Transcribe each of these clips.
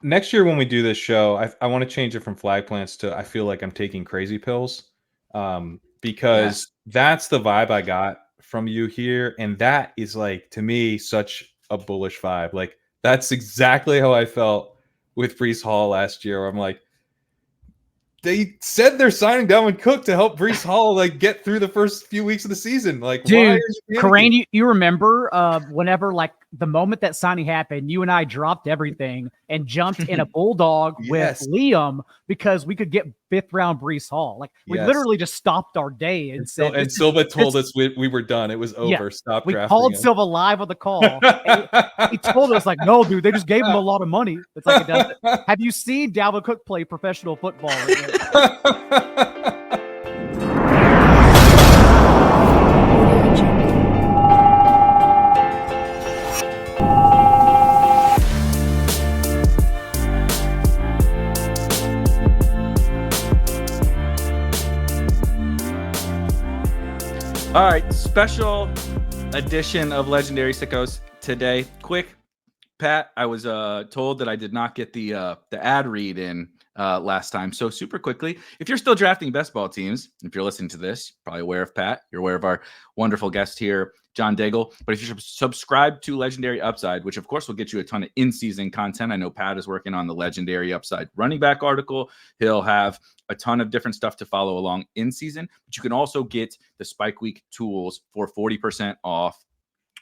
next year when we do this show, I want to change it from flag plants to I feel like I'm taking crazy pills, because that's the vibe I got from you here, and that is like to me such a bullish vibe. Like that's exactly how I felt with Breece Hall last year. Where I'm like, they said they're signing Dalvin Cook to help Breece Hall like get through the first few weeks of the season. Like, why are Dude, you panicking? Kerrane, you remember whenever like the moment that signing happened, you and I dropped everything and jumped in a bulldog with Yes. Liam because we could get 5th round Breece Hall. Like we Yes. literally just stopped our day and said, And Silva told us we were done. It was over. Stop we drafting called him. Silva live on the call. And he told us like, no, dude, they just gave him a lot of money. It's like it doesn't. Have you seen Dalvin Cook play professional football? All right, special edition of Legendary Sickos today. Quick, Pat, I was told that I did not get the ad read in last time. So super quickly, if you're still drafting best ball teams, if you're listening to this, you're probably aware of Pat. You're aware of our wonderful guest here, John Daigle. But if you subscribe to Legendary Upside, which of course will get you a ton of in-season content. I know Pat is working on the Legendary Upside running back article. He'll have a ton of different stuff to follow along in season, but you can also get the Spike Week tools for 40% off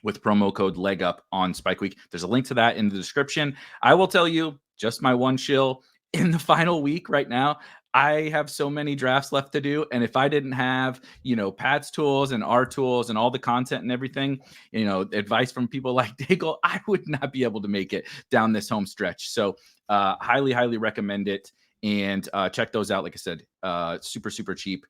with promo code LEGUP on Spike Week. There's a link to that in the description. I will tell you, just my one shill in the final week right now, I have so many drafts left to do. And if I didn't have, Pat's tools and our tools and all the content and everything, advice from people like Daigle, I would not be able to make it down this home stretch. So highly, highly recommend it. And check those out. Like I said, super, super cheap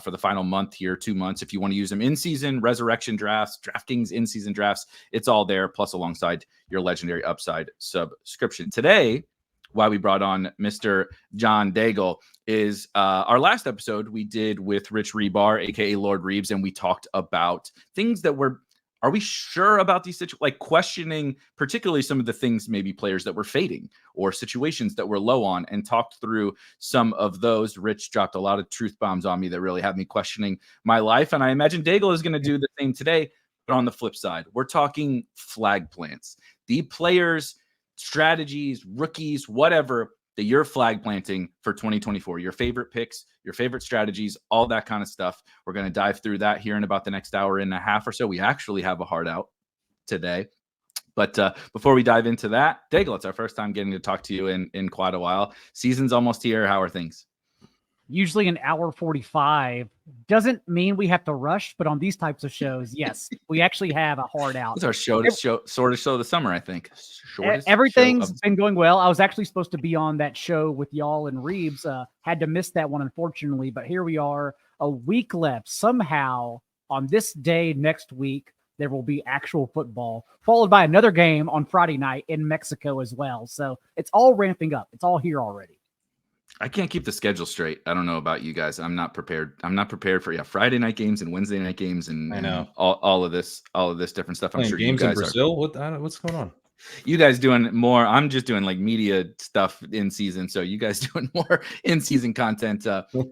for the final month here, 2 months. If you want to use them in season, resurrection drafts, DraftKings in season drafts, it's all there. Plus alongside your Legendary Upside subscription. Today, why we brought on Mr. John Daigle is our last episode we did with Rich Rebar, aka Lord Reeves, and we talked about things that are we sure about these situations? Like questioning, particularly some of the things, maybe players that were fading or situations that we're low on, and talked through some of those. Rich dropped a lot of truth bombs on me that really had me questioning my life. And I imagine Daigle is going to do the same today. But on the flip side, we're talking flag plants, the players, strategies, rookies, whatever that you're flag planting for 2024, your favorite picks, your favorite strategies, all that kind of stuff. We're going to dive through that here in about the next hour and a half or so. We actually have a hard out today. But before we dive into that, Daigle, it's our first time getting to talk to you in quite a while. Season's almost here. How are things? Usually an hour 45 doesn't mean we have to rush, but on these types of shows, yes, we actually have a hard out. It's our shortest show of the summer, I think. Everything's been going well. I was actually supposed to be on that show with y'all and Reeves. Had to miss that one, unfortunately, but here we are, a week left. Somehow on this day next week, there will be actual football, followed by another game on Friday night in Mexico as well. So it's all ramping up. It's all here already. I can't keep the schedule straight. I don't know about you guys. I'm not prepared. I'm not prepared for Friday night games and Wednesday night games and all of this different stuff. I'm sure games you guys in Brazil. What's going on? You guys doing more? I'm just doing like media stuff in season. So you guys doing more in season content.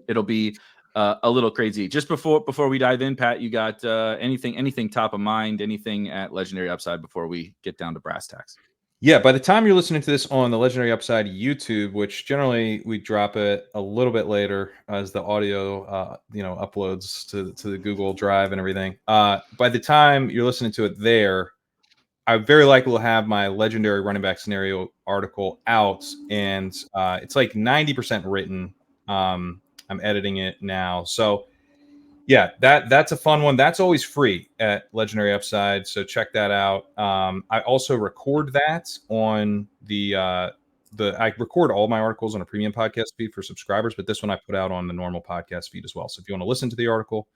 It'll be a little crazy. Just before we dive in, Pat, you got anything top of mind? Anything at Legendary Upside before we get down to brass tacks? Yeah, by the time you're listening to this on the Legendary Upside YouTube, which generally we drop it a little bit later as the audio, uploads to the Google Drive and everything. By the time you're listening to it there, I very likely will have my Legendary running back scenario article out, and it's like 90% written. I'm editing it now, so. Yeah, that's a fun one. That's always free at Legendary Upside, so check that out. I also record that on I record all my articles on a premium podcast feed for subscribers, but this one I put out on the normal podcast feed as well. So if you want to listen to the article,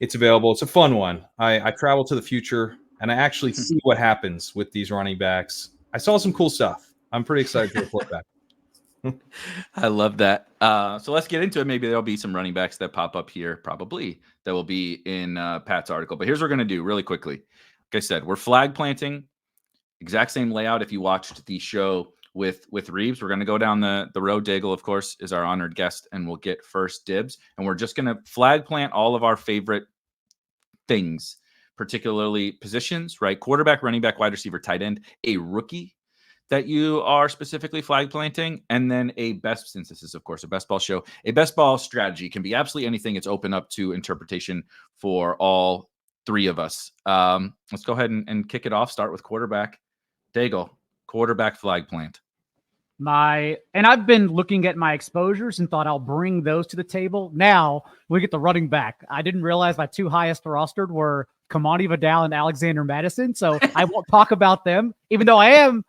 it's available. It's a fun one. I travel to the future and I actually see what happens with these running backs. I saw some cool stuff. I'm pretty excited to report back. I love that. So let's get into it. Maybe there'll be some running backs that pop up here, probably, that will be in Pat's article. But here's what we're going to do really quickly. Like I said, we're flag planting, exact same layout if you watched the show with Reeves. We're going to go down the road. Daigle, of course, is our honored guest, and we'll get first dibs. And we're just going to flag plant all of our favorite things, particularly positions, right? Quarterback, running back, wide receiver, tight end, a rookie that you are specifically flag planting, and then a best, since this is, of course, a best ball show, a best ball strategy can be absolutely anything. It's open up to interpretation for all three of us. Let's go ahead and kick it off. Start with quarterback. Daigle, quarterback flag plant. And I've been looking at my exposures and thought I'll bring those to the table. Now we get the running back. I didn't realize my two highest rostered were Kamani Vidal and Alexander Madison, so I won't talk about them, even though I am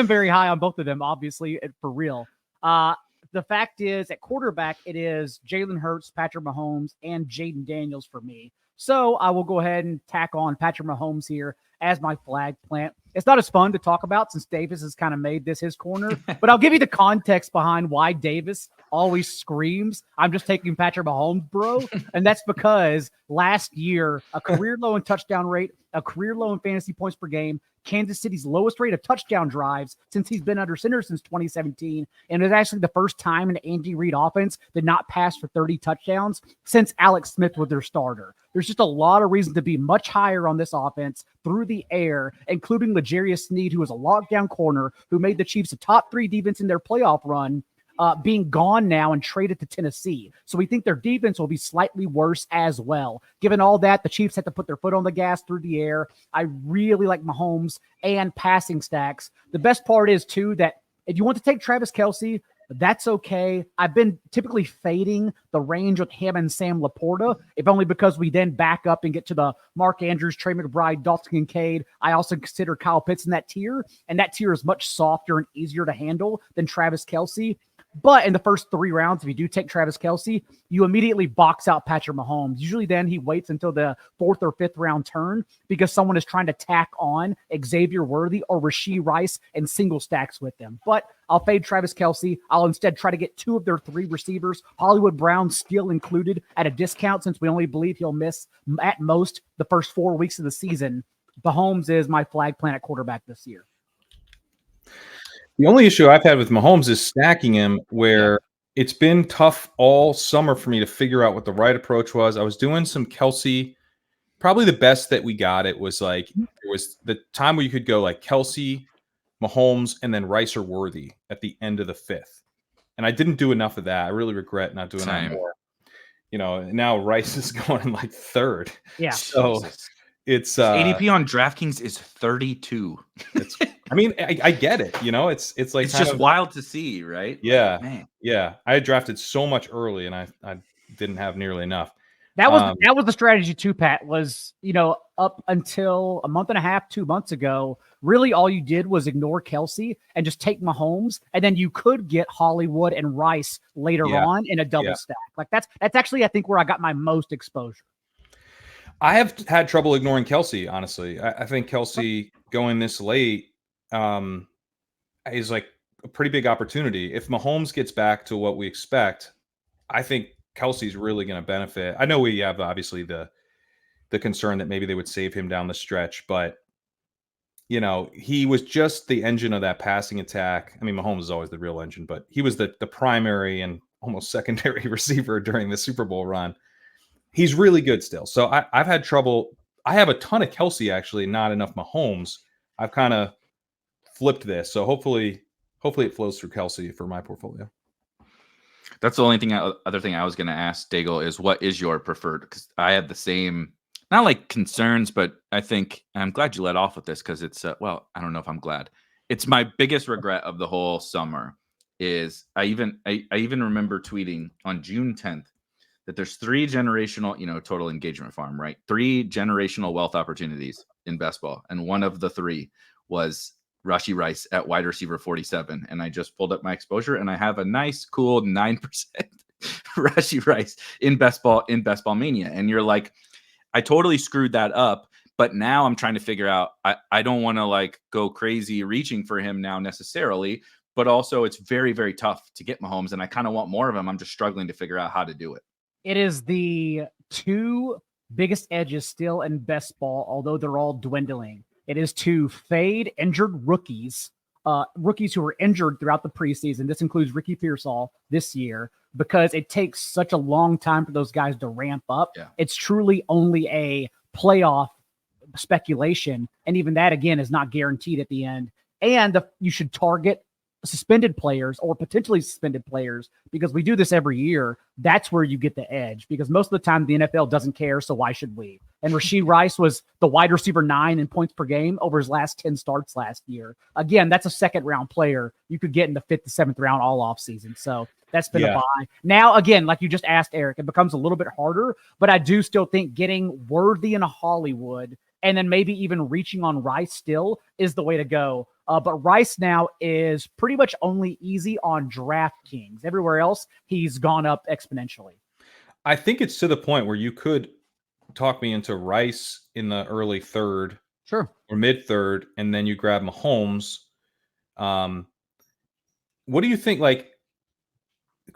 very high on both of them, obviously, for real. The fact is, at quarterback, it is Jalen Hurts, Patrick Mahomes, and Jaden Daniels for me. So I will go ahead and tack on Patrick Mahomes here as my flag plant. It's not as fun to talk about since Davis has kind of made this his corner, but I'll give you the context behind why Davis always screams, I'm just taking Patrick Mahomes, bro. And that's because last year, a career low in touchdown rate, a career low in fantasy points per game, Kansas City's lowest rate of touchdown drives since he's been under center since 2017. And it was actually the first time an Andy Reid offense did not pass for 30 touchdowns since Alex Smith was their starter. There's just a lot of reason to be much higher on this offense through the air, including L'Jarius Sneed, who was a lockdown corner who made the Chiefs a top 3 defense in their playoff run, being gone now and traded to Tennessee. So we think their defense will be slightly worse as well. Given all that, the Chiefs had to put their foot on the gas through the air. I really like Mahomes and passing stacks. The best part is, too, that if you want to take Travis Kelce, that's okay. I've been typically fading the range with him and Sam Laporta, if only because we then back up and get to the Mark Andrews, Trey McBride, Dalton Kincaid. I also consider Kyle Pitts in that tier, and that tier is much softer and easier to handle than Travis Kelce. But in the first 3 rounds, if you do take Travis Kelce, you immediately box out Patrick Mahomes. Usually then he waits until the 4th or 5th round turn because someone is trying to tack on Xavier Worthy or Rashee Rice and single stacks with them. But I'll fade Travis Kelce. I'll instead try to get 2 of their 3 receivers, Hollywood Brown still included, at a discount since we only believe he'll miss at most the first 4 weeks of the season. Mahomes is my flag plant at quarterback this year. The only issue I've had with Mahomes is stacking him, where it's been tough all summer for me to figure out what the right approach was. I was doing some Kelce. Probably the best that we got it was like, it was the time where you could go like Kelce, Mahomes, and then Rice or Worthy at the end of the 5th. And I didn't do enough of that. I really regret not doing that more. You know, now Rice is going in like 3rd. Yeah. So it's ADP on DraftKings is 32. I mean, I get it. You know, it's like it's just wild to see, right? Yeah, like, man. Yeah. I had drafted so much early, and I didn't have nearly enough. That was the strategy too, Pat. Was, you know, up until a month and a half, 2 months ago, really all you did was ignore Kelce and just take Mahomes, and then you could get Hollywood and Rice later on in a double stack. Like that's actually, I think, where I got my most exposure. I have had trouble ignoring Kelce, honestly. I think Kelce going this late is like a pretty big opportunity. If Mahomes gets back to what we expect, I think Kelce's really going to benefit. I know we have obviously the concern that maybe they would save him down the stretch, but you know, he was just the engine of that passing attack. I mean, Mahomes is always the real engine, but he was the primary and almost secondary receiver during the Super Bowl run. He's really good still. So I've had trouble. I have a ton of Kelce, actually, not enough Mahomes. I've kind of flipped this. So hopefully it flows through Kelce for my portfolio. That's the only thing. Other thing I was going to ask Daigle is, what is your preferred? Because I have the same, not like concerns, but I think I'm glad you let off with this because it's well, I don't know if I'm glad. It's my biggest regret of the whole summer. Is I even remember tweeting on June 10th that there's 3 generational, you know, total engagement farm, right? 3 generational wealth opportunities in best ball, and one of the 3 was Rashee Rice at wide receiver 47. And I just pulled up my exposure, and I have a nice, cool 9% Rashee Rice in best ball mania. And you're like, I totally screwed that up. But now I'm trying to figure out, I don't want to like go crazy reaching for him now necessarily, but also it's very, very tough to get Mahomes, and I kind of want more of him. I'm just struggling to figure out how to do it. It is the 2 biggest edges still in best ball, although they're all dwindling. It is to fade injured rookies rookies who were injured throughout the preseason. This includes Ricky Pearsall this year, because it takes such a long time for those guys to ramp up. Yeah. It's truly only a playoff speculation. And even that, again, is not guaranteed at the end. And you should target suspended players or potentially suspended players, because we do this every year. That's where you get the edge, because most of the time the NFL doesn't care. So why should we? And Rashee Rice was the wide receiver 9 in points per game over his last 10 starts last year. Again, that's a second round player you could get in the 5th to 7th round all off season. So that's been a buy. Now, again, like you just asked, Eric, it becomes a little bit harder, but I do still think getting Worthy in a Hollywood and then maybe even reaching on Rice still is the way to go. But Rice now is pretty much only easy on DraftKings. Everywhere else, he's gone up exponentially. I think it's to the point where you could talk me into Rice in the early 3rd, sure, or mid 3rd, and then you grab Mahomes. What do you think? Like,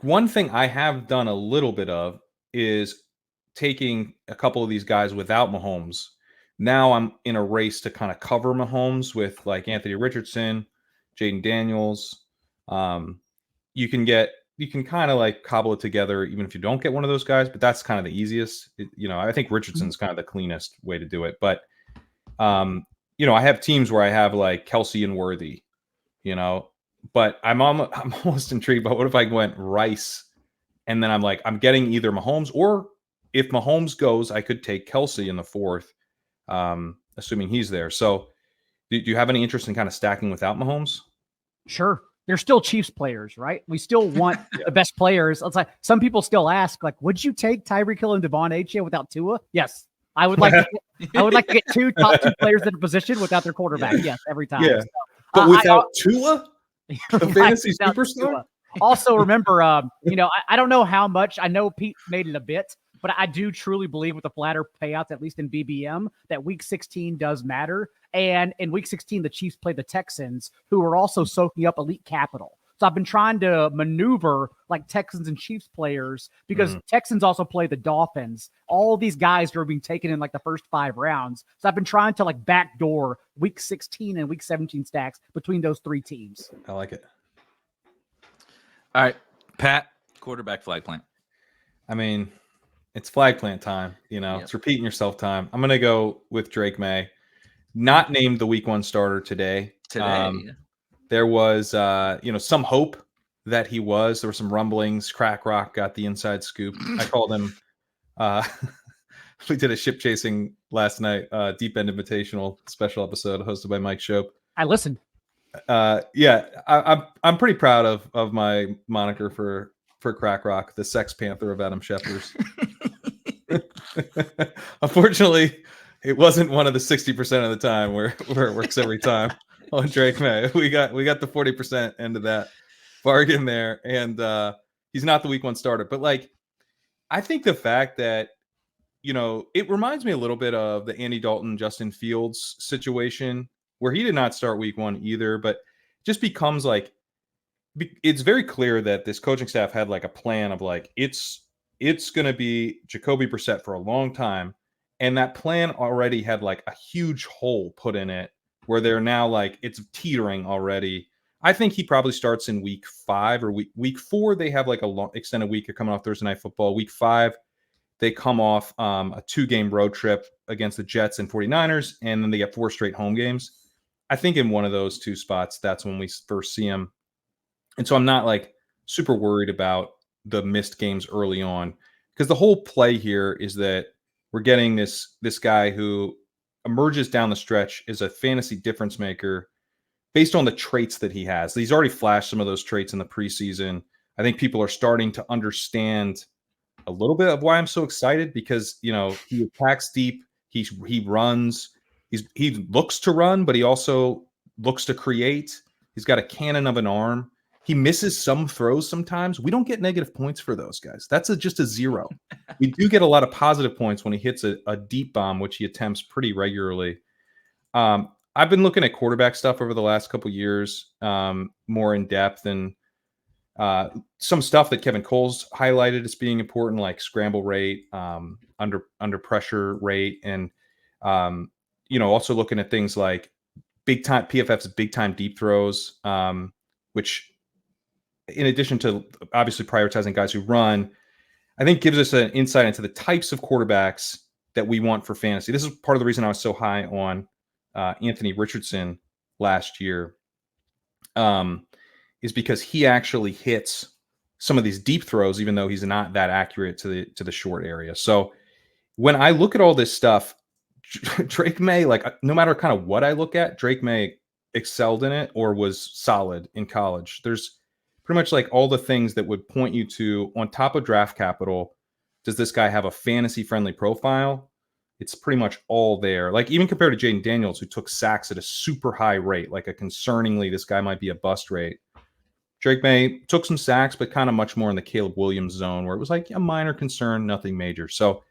one thing I have done a little bit of is taking a couple of these guys without Mahomes. Now I'm in a race to kind of cover Mahomes with like Anthony Richardson, Jaden Daniels. You can kind of like cobble it together even if you don't get one of those guys, but that's kind of the easiest. I think Richardson's kind of the cleanest way to do it. But, I have teams where I have like Kelsey and Worthy, but I'm almost intrigued by what if I went Rice and then I'm getting either Mahomes, or if Mahomes goes, I could take Kelsey in the 4th. Assuming he's there. So do you have any interest in kind of stacking without Mahomes? Sure. They're still Chiefs players, right? We still want the best players. It's like some people still ask, like, would you take Tyreek Hill and Devon Achane without Tua? Yes. I would like to get top 2 players in a position without their quarterback. Yes, every time. Yeah. So, but without Tua, the fantasy superstar? Also, remember, I don't know how much. I know Pete made it a bit, but I do truly believe with the flatter payouts, at least in BBM, that Week 16 does matter. And in Week 16, the Chiefs play the Texans, who are also soaking up elite capital. So I've been trying to maneuver like Texans and Chiefs players, because Texans also play the Dolphins. All these guys are being taken in like the first 5 rounds. So I've been trying to like backdoor Week 16 and Week 17 stacks between those 3 teams. I like it. All right, Pat, quarterback flag plant. I mean, it's flag plant time. It's repeating yourself time. I'm going to go with Drake May. Not named the Week 1 starter today. There was, some hope that he was. There were some rumblings. Crack Rock got the inside scoop. I called him. We did a ship chasing last night, Deep End Invitational special episode hosted by Mike Shope. I listened. I'm pretty proud of my moniker for Crack Rock, the Sex Panther of Adam Schefter's. Unfortunately, it wasn't one of the 60% of the time where it works every time on Drake May. We got the 40% end of that bargain there, and he's not the Week 1 starter. But like, I think the fact that it reminds me a little bit of the Andy Dalton, Justin Fields situation, where he did not start Week 1 either, but just becomes like, it's very clear that this coaching staff had like a plan of like, it's going to be Jacoby Brissett for a long time. And that plan already had like a huge hole put in it where they're now like, it's teetering already. I think he probably starts in Week 5 or week 4. They have like a long extended week of coming off Thursday Night Football. Week 5, they come off a 2-game road trip against the Jets and 49ers, and then they get 4 straight home games. I think in one of those 2 spots, that's when we first see him. And so I'm not like super worried about the missed games early on, because the whole play here is that we're getting this guy who emerges down the stretch as a fantasy difference maker based on the traits that he has. He's already flashed some of those traits in the preseason. I think people are starting to understand a little bit of why I'm so excited, because he attacks deep, he runs. He looks to run, but he also looks to create. He's got a cannon of an arm. He misses some throws sometimes. We don't get negative points for those guys. That's just a 0. We do get a lot of positive points when he hits a deep bomb, which he attempts pretty regularly. I've been looking at quarterback stuff over the last couple of years, more in depth, and some stuff that Kevin Cole's highlighted as being important, like scramble rate, under pressure rate, and also looking at things like big time PFF's big time deep throws, which in addition to obviously prioritizing guys who run, I think gives us an insight into the types of quarterbacks that we want for fantasy. This is part of the reason I was so high on Anthony Richardson last year, is because he actually hits some of these deep throws, even though he's not that accurate to the short area. So when I look at all this stuff, Drake May, like no matter kind of what I look at, Drake May excelled in it or was solid in college. There's pretty much like all the things that would point you to, on top of draft capital, does this guy have a fantasy friendly profile? It's pretty much all there. Like even compared to Jaden Daniels, who took sacks at a super high rate, like a concerningly, this guy might be a bust rate. Drake May took some sacks, but kind of much more in the Caleb Williams zone where it was like a minor concern, nothing major. So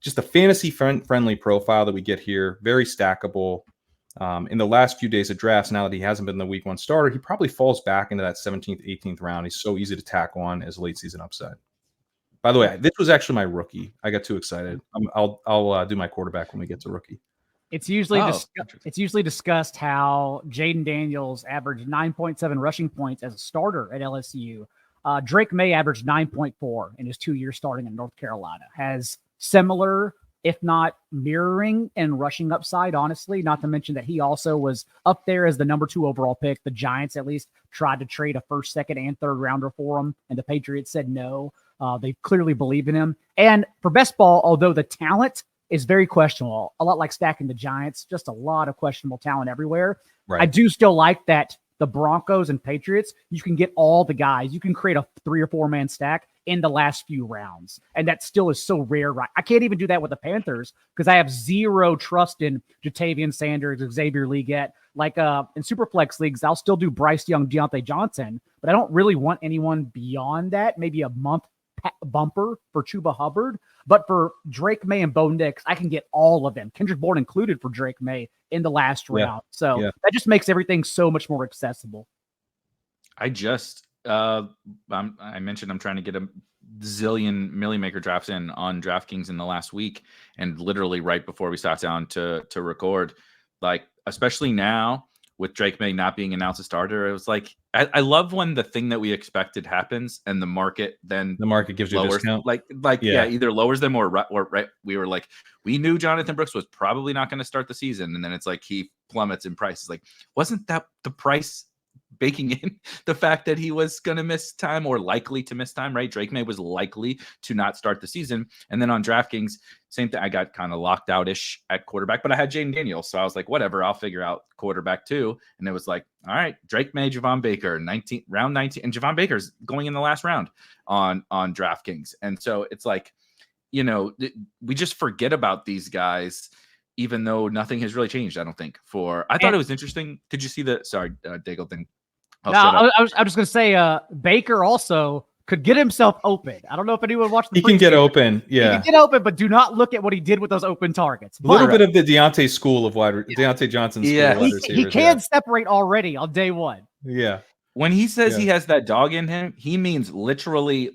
just a fantasy friendly profile that we get here, very stackable. In the last few days of drafts, now that he hasn't been the week 1 starter, he probably falls back into that 17th, 18th round. He's so easy to tack on as late season upside. By the way, this was actually my rookie. I got too excited. I'll do my quarterback when we get to rookie. It's usually discussed how Jaden Daniels averaged 9.7 rushing points as a starter at LSU. Drake May averaged 9.4 in his 2 years starting in North Carolina. Has similar, if not mirroring, and rushing upside, honestly, not to mention that he also was up there as the number 2 overall pick. The Giants at least tried to trade a first, second, and third rounder for him, and the Patriots said no. They clearly believe in him. And for best ball, although the talent is very questionable, a lot like stacking the Giants, just a lot of questionable talent everywhere. Right. I do still like that the Broncos and Patriots, you can get all the guys. You can create a 3 or 4 man stack in the last few rounds. And that still is so rare, right? I can't even do that with the Panthers because I have zero trust in Jatavian Sanders, Xavier Leggett. Like in Superflex leagues, I'll still do Bryce Young, Deontay Johnson, but I don't really want anyone beyond that. Maybe a month bumper for Chuba Hubbard. But for Drake May and Bo Nix, I can get all of them, Kendrick Bourne included, for Drake May in the last round. So that just makes everything so much more accessible. I just I mentioned I'm trying to get a zillion Millie Maker drafts in on DraftKings in the last week, and literally right before we sat down to record, like especially now with Drake May not being announced a starter, it was like I love when the thing that we expected happens and the market gives you lowers, a discount. Either lowers them or right. We were like, we knew Jonathan Brooks was probably not going to start the season, and then it's like he plummets in price. It's like, wasn't that the price baking in the fact that he was going to miss time or likely to miss time, right? Drake May was likely to not start the season. And then on DraftKings, same thing. I got kind of locked out-ish at quarterback, but I had Jaden Daniels. So I was like, whatever, I'll figure out quarterback too. And it was like, all right, Drake May, Javon Baker, round 19. And Javon Baker's going in the last round on DraftKings. And so it's like, we just forget about these guys, even though nothing has really changed, I don't think. I thought it was interesting. Did you see Daigle thing? I was just going to say, Baker also could get himself open. I don't know if anyone watched the He can get open. Yeah. He can get open, but do not look at what he did with those open targets. A little bit of the Deontay school of Deontay Johnson's school of wide receivers. He can separate already on day one. Yeah. When he says he has that dog in him, he means literally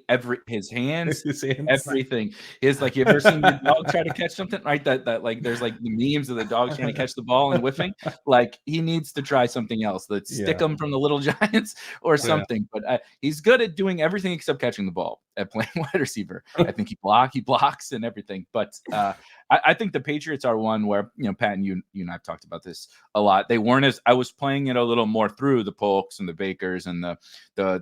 his hands, everything. Is like, you ever seen your dog try to catch something? Right? That like there's like the memes of the dog trying to catch the ball and whiffing. Like he needs to try something else. Let's stick him from the Little Giants or something. But he's good at doing everything except catching the ball, at playing wide receiver. I think he blocks and everything. But I think the Patriots are one where, Pat, and you and I've talked about this a lot. They weren't I was playing it a little more through the Polks and the Bakers and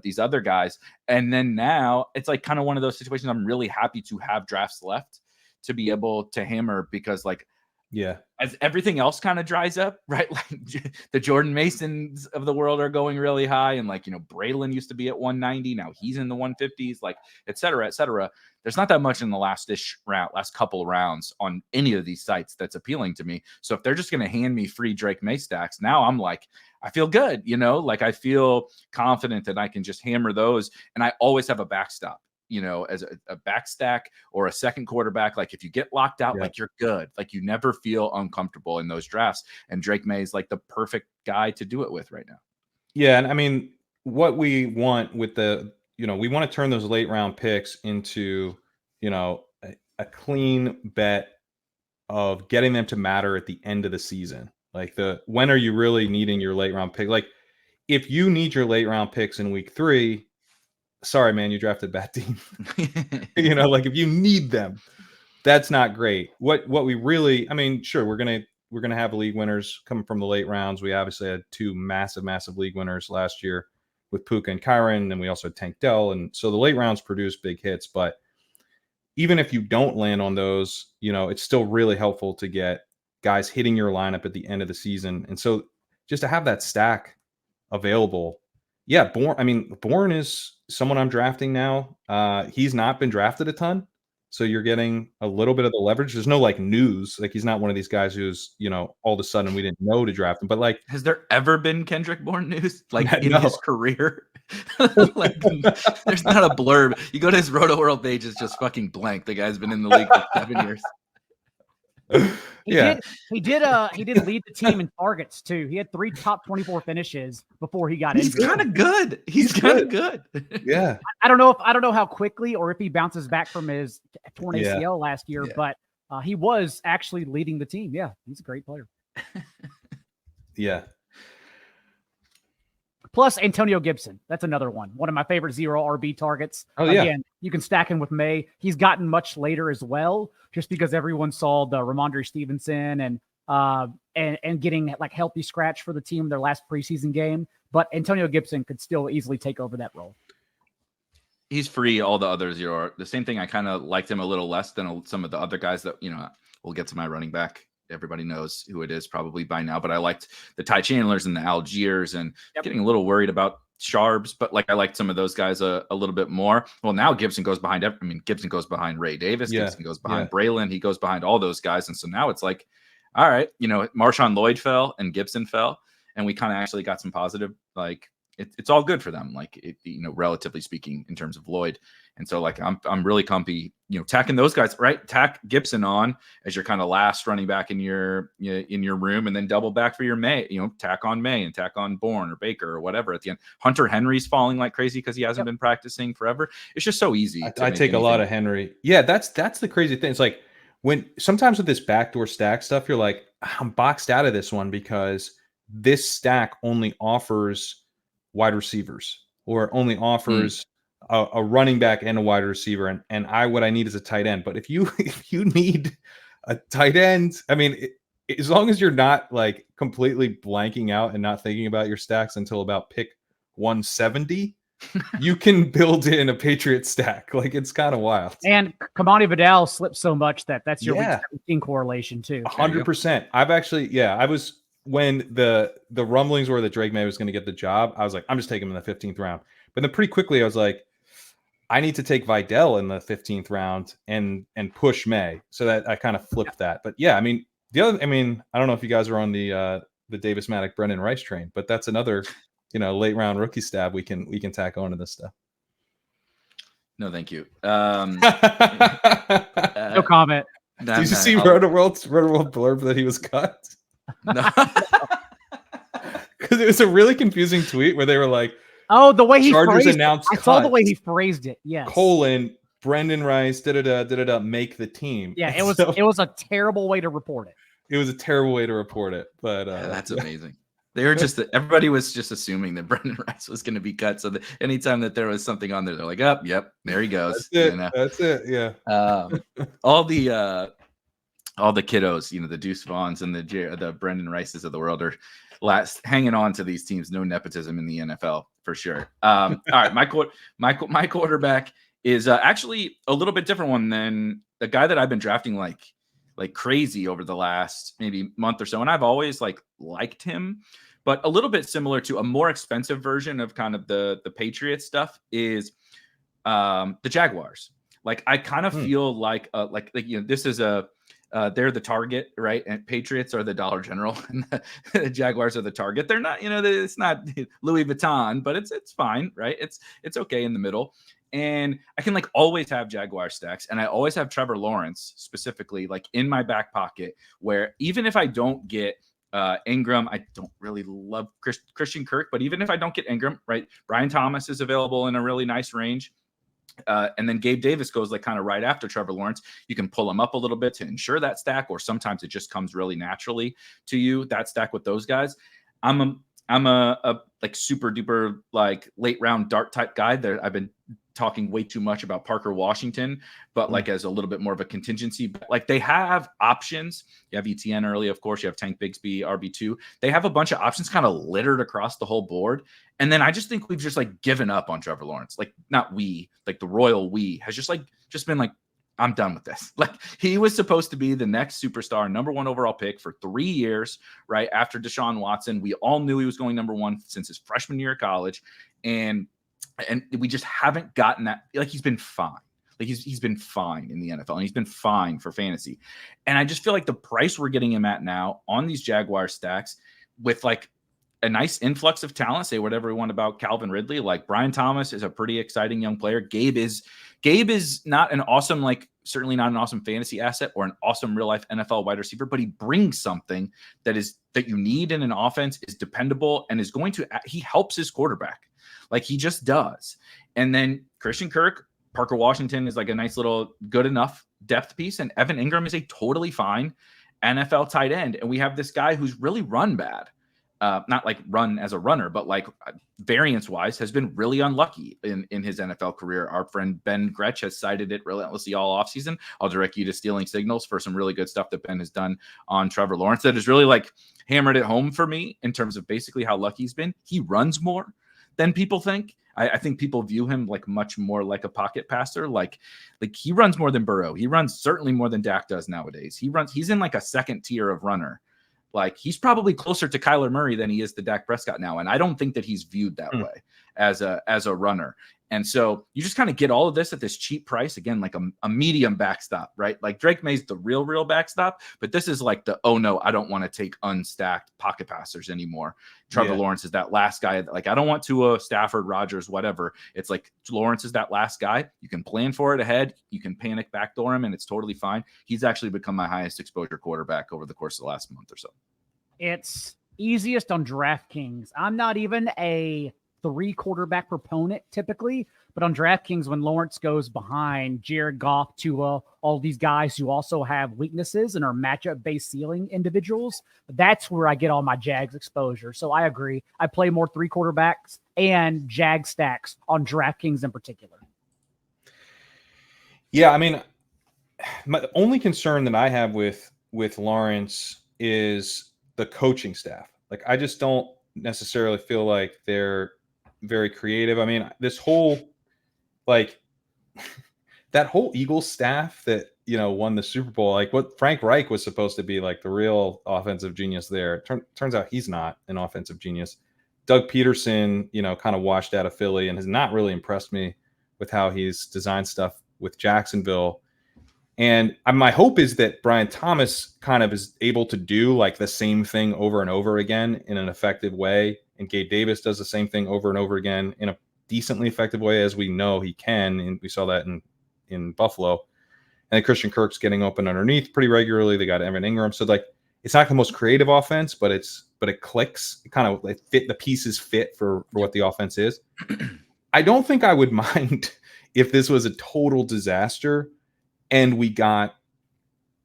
these other guys. And then now it's like kind of one of those situations I'm really happy to have drafts left to be able to hammer, because as everything else kind of dries up, right? Like the Jordan Masons of the world are going really high. And like, Braylon used to be at 190. Now he's in the 150s, like, et cetera, et cetera. There's not that much in the last couple rounds on any of these sites that's appealing to me. So if they're just going to hand me free Drake May stacks, now I'm like, I feel good, like I feel confident that I can just hammer those. And I always have a backstop, as a back stack or a second quarterback. Like if you get locked out, like you're good. Like you never feel uncomfortable in those drafts. And Drake May is like the perfect guy to do it with right now. Yeah. And I mean, what we want with we want to turn those late round picks into, a clean bet of getting them to matter at the end of the season. Like when are you really needing your late round pick? Like if you need your late round picks in week 3, sorry, man, you drafted a bad team. Like if you need them, that's not great. What we really, I mean, sure, we're gonna have league winners coming from the late rounds. We obviously had 2 massive league winners last year with Puka and Kerrane, and we also had Tank Dell, and so the late rounds produce big hits. But even if you don't land on those, it's still really helpful to get guys hitting your lineup at the end of the season, and so just to have that stack available. Yeah, Bourne is someone I'm drafting now. He's not been drafted a ton, so you're getting a little bit of the leverage. There's no like news, like he's not one of these guys who's all of a sudden we didn't know to draft him. But like, has there ever been Kendrick Bourne news like in No. his career? Like, there's not a blurb. You go to his Roto World page, it's just fucking blank. The guy's been in the league for 7 years. He did lead the team in targets too. He had 3 top 24 finishes before he got injured. He's kind of good. He's kind of good. Yeah. I don't know how quickly or if he bounces back from his torn ACL last year, but he was actually leading the team. Yeah, he's a great player. Yeah. Plus Antonio Gibson. That's another one. One of my favorite 0 RB targets. Oh, yeah. Again, you can stack him with May. He's gotten much later as well, just because everyone saw the Ramondre Stevenson and getting like healthy scratch for the team in their last preseason game. But Antonio Gibson could still easily take over that role. He's free. All the others are the same thing. I kind of liked him a little less than some of the other guys that, we'll get to my running back. Everybody knows who it is probably by now, but I liked the Ty Chandlers and the Algiers and getting a little worried about Sharps, but like I liked some of those guys a little bit more. Well, now Gibson goes behind Gibson goes behind Ray Davis. Gibson goes behind Braylon. He goes behind all those guys. And so now it's like, all right, Marshawn Lloyd fell and Gibson fell, and we kind of actually got some positive, like it's all good for them, like relatively speaking, in terms of Lloyd. And so like I'm really comfy, tacking those guys, right? Tack Gibson on as your kind of last running back in your room, and then double back for your May, tack on May and tack on Bourne or Baker or whatever at the end. Hunter Henry's falling like crazy because he hasn't been practicing forever. It's just so easy. I take a lot of Henry. Yeah, that's the crazy thing. It's like when sometimes with this backdoor stack stuff, you're like, I'm boxed out of this one because this stack only offers wide receivers or only offers a running back and a wide receiver. And what I need is a tight end. But if you need a tight end, I mean, as long as you're not like completely blanking out and not thinking about your stacks until about pick 170, you can build in a Patriot stack. Like it's kind of wild. And Kamani Vidal slipped so much that's your week 17 correlation too. 100%. I've actually, I was, when the rumblings were that Drake May was going to get the job, I was like, I'm just taking him in the 15th round. But then pretty quickly I was like, I need to take Vidal in the 15th round and push May. So that I kind of flipped that. But I mean, I don't know if you guys are on the Davis Maddock Brendan Rice train, but that's another, late round rookie stab we can tack on to this stuff. No, thank you. No comment. Did you see Roto World's blurb that he was cut? No. Because it was a really confusing tweet where they were like, "Oh, the way he Chargers phrased announced it. I saw the way he phrased it. Yes. Brendan Rice make the team." Yeah, it was a terrible way to report it. It was a terrible way to report it, but that's amazing. They were everybody was just assuming that Brendan Rice was going to be cut. So that anytime that there was something on there, they're like, "Oh, yep, there he goes." That's it. Yeah. All the kiddos, the Deuce Vaughns and the Brendan Rices of the world are hanging on to these teams. No nepotism in the NFL for sure. All right, my quarterback is actually a little bit different one than the guy that I've been drafting like crazy over the last maybe month or so, and I've always liked him, but a little bit similar to a more expensive version of kind of the Patriots stuff is the Jaguars. Like I kind of feel like this is they're the target, right? And Patriots are the Dollar General, and the Jaguars are the target. They're not, it's not Louis Vuitton, but it's fine, right? It's okay in the middle. And I can always have Jaguar stacks, and I always have Trevor Lawrence specifically in my back pocket, where even if I don't get Ingram, I don't really love Christian Kirk, but even if I don't get Ingram, right? Brian Thomas is available in a really nice range. And then Gabe Davis goes like kind of right after Trevor Lawrence. You can pull him up a little bit to ensure that stack, or sometimes it just comes really naturally to you, that stack with those guys. I'm a like super duper like late round dart type guy. There, I've been talking way too much about Parker Washington, but like as a little bit more of a contingency. But like they have options. You have ETN early, of course. You have Tank Bigsby, RB2. They have a bunch of options kind of littered across the whole board. And then I just think we've just like given up on Trevor Lawrence. Like not we, like the royal we has just been like, I'm done with this. Like he was supposed to be the next superstar, number 1 overall pick for 3 years, right after Deshaun Watson. We all knew he was going number 1 since his freshman year of college. And we just haven't gotten that. Like he's been fine. Like he's been fine in the NFL, and he's been fine for fantasy. And I just feel like the price we're getting him at now on these Jaguar stacks with like a nice influx of talent, say whatever we want about Calvin Ridley, like Brian Thomas is a pretty exciting young player. Gabe is not an awesome, like certainly not an awesome fantasy asset or an awesome real life NFL wide receiver, but he brings something that you need in an offense, is dependable, and is going to, he helps his quarterback. Like he just does. And then Christian Kirk, Parker Washington is like a nice little good enough depth piece. And Evan Ingram is a totally fine NFL tight end. And we have this guy who's really run bad. Not like run as a runner, but like variance wise has been really unlucky in his NFL career. Our friend Ben Gretsch has cited it relentlessly all offseason. I'll direct you to Stealing Signals for some really good stuff that Ben has done on Trevor Lawrence that has really like hammered it home for me in terms of basically how lucky he's been. He runs more than people think. I think people view him like much more like a pocket passer. Like he runs more than Burrow. He runs certainly more than Dak does nowadays. He's in like a second tier of runner. Like he's probably closer to Kyler Murray than he is to Dak Prescott now. And I don't think that he's viewed that way as a runner. And so you just kind of get all of this at this cheap price. Again, like a medium backstop, right? Like Drake May's the real backstop, but this is like the, oh no, I don't want to take unstacked pocket passers anymore. Trevor Lawrence is that last guy. Like, I don't want Tua, Stafford, Rodgers, whatever. It's like Lawrence is that last guy. You can plan for it ahead. You can panic backdoor him, and it's totally fine. He's actually become my highest exposure quarterback over the course of the last month or so. It's easiest on DraftKings. I'm not even a 3 quarterback proponent typically, but on DraftKings, when Lawrence goes behind Jared Goff, Tua, all these guys who also have weaknesses and are matchup-based ceiling individuals, that's where I get all my Jags exposure. So I agree. I play more 3 quarterbacks and Jag stacks on DraftKings in particular. Yeah, I mean, my only concern that I have with Lawrence is the coaching staff. Like, I just don't necessarily feel like they're very creative. I mean, this whole, like, that whole Eagles staff that, won the Super Bowl, like what Frank Reich was supposed to be like the real offensive genius there. Turns out he's not an offensive genius. Doug Peterson, kind of washed out of Philly and has not really impressed me with how he's designed stuff with Jacksonville. And my hope is that Brian Thomas kind of is able to do like the same thing over and over again in an effective way. And Gabe Davis does the same thing over and over again in a decently effective way, as we know he can. And we saw that in Buffalo. And then Christian Kirk's getting open underneath pretty regularly. They got Evan Ingram. So like, it's not the most creative offense, but it clicks. It kind of like the pieces fit for what the offense is. I don't think I would mind if this was a total disaster and we got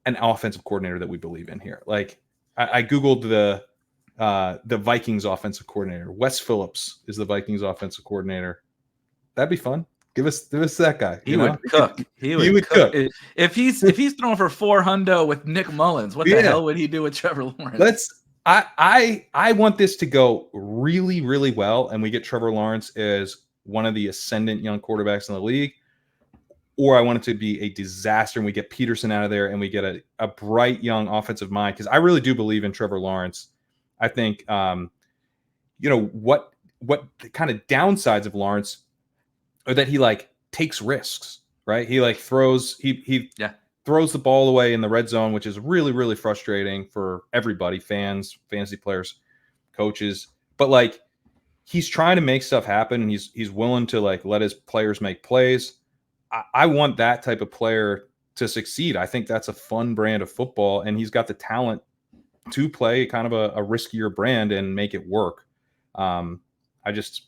an offensive coordinator that we believe in here. Like I Googled the Vikings offensive coordinator. Wes Phillips is the Vikings offensive coordinator. That'd be fun. Give us that guy. He would cook. He would cook. If he's throwing for $400 with Nick Mullins, what the hell would he do with Trevor Lawrence? I want this to go really, really well, and we get Trevor Lawrence as one of the ascendant young quarterbacks in the league. Or I want it to be a disaster and we get Peterson out of there and we get a bright young offensive mind. Because I really do believe in Trevor Lawrence. I think, what the kind of downsides of Lawrence are that he like takes risks, right? He like throws the ball away in the red zone, which is really, really frustrating for everybody, fans, fantasy players, coaches. But like he's trying to make stuff happen and he's willing to like let his players make plays. I want that type of player to succeed. I think that's a fun brand of football, and he's got the talent to play kind of a riskier brand and make it work. I just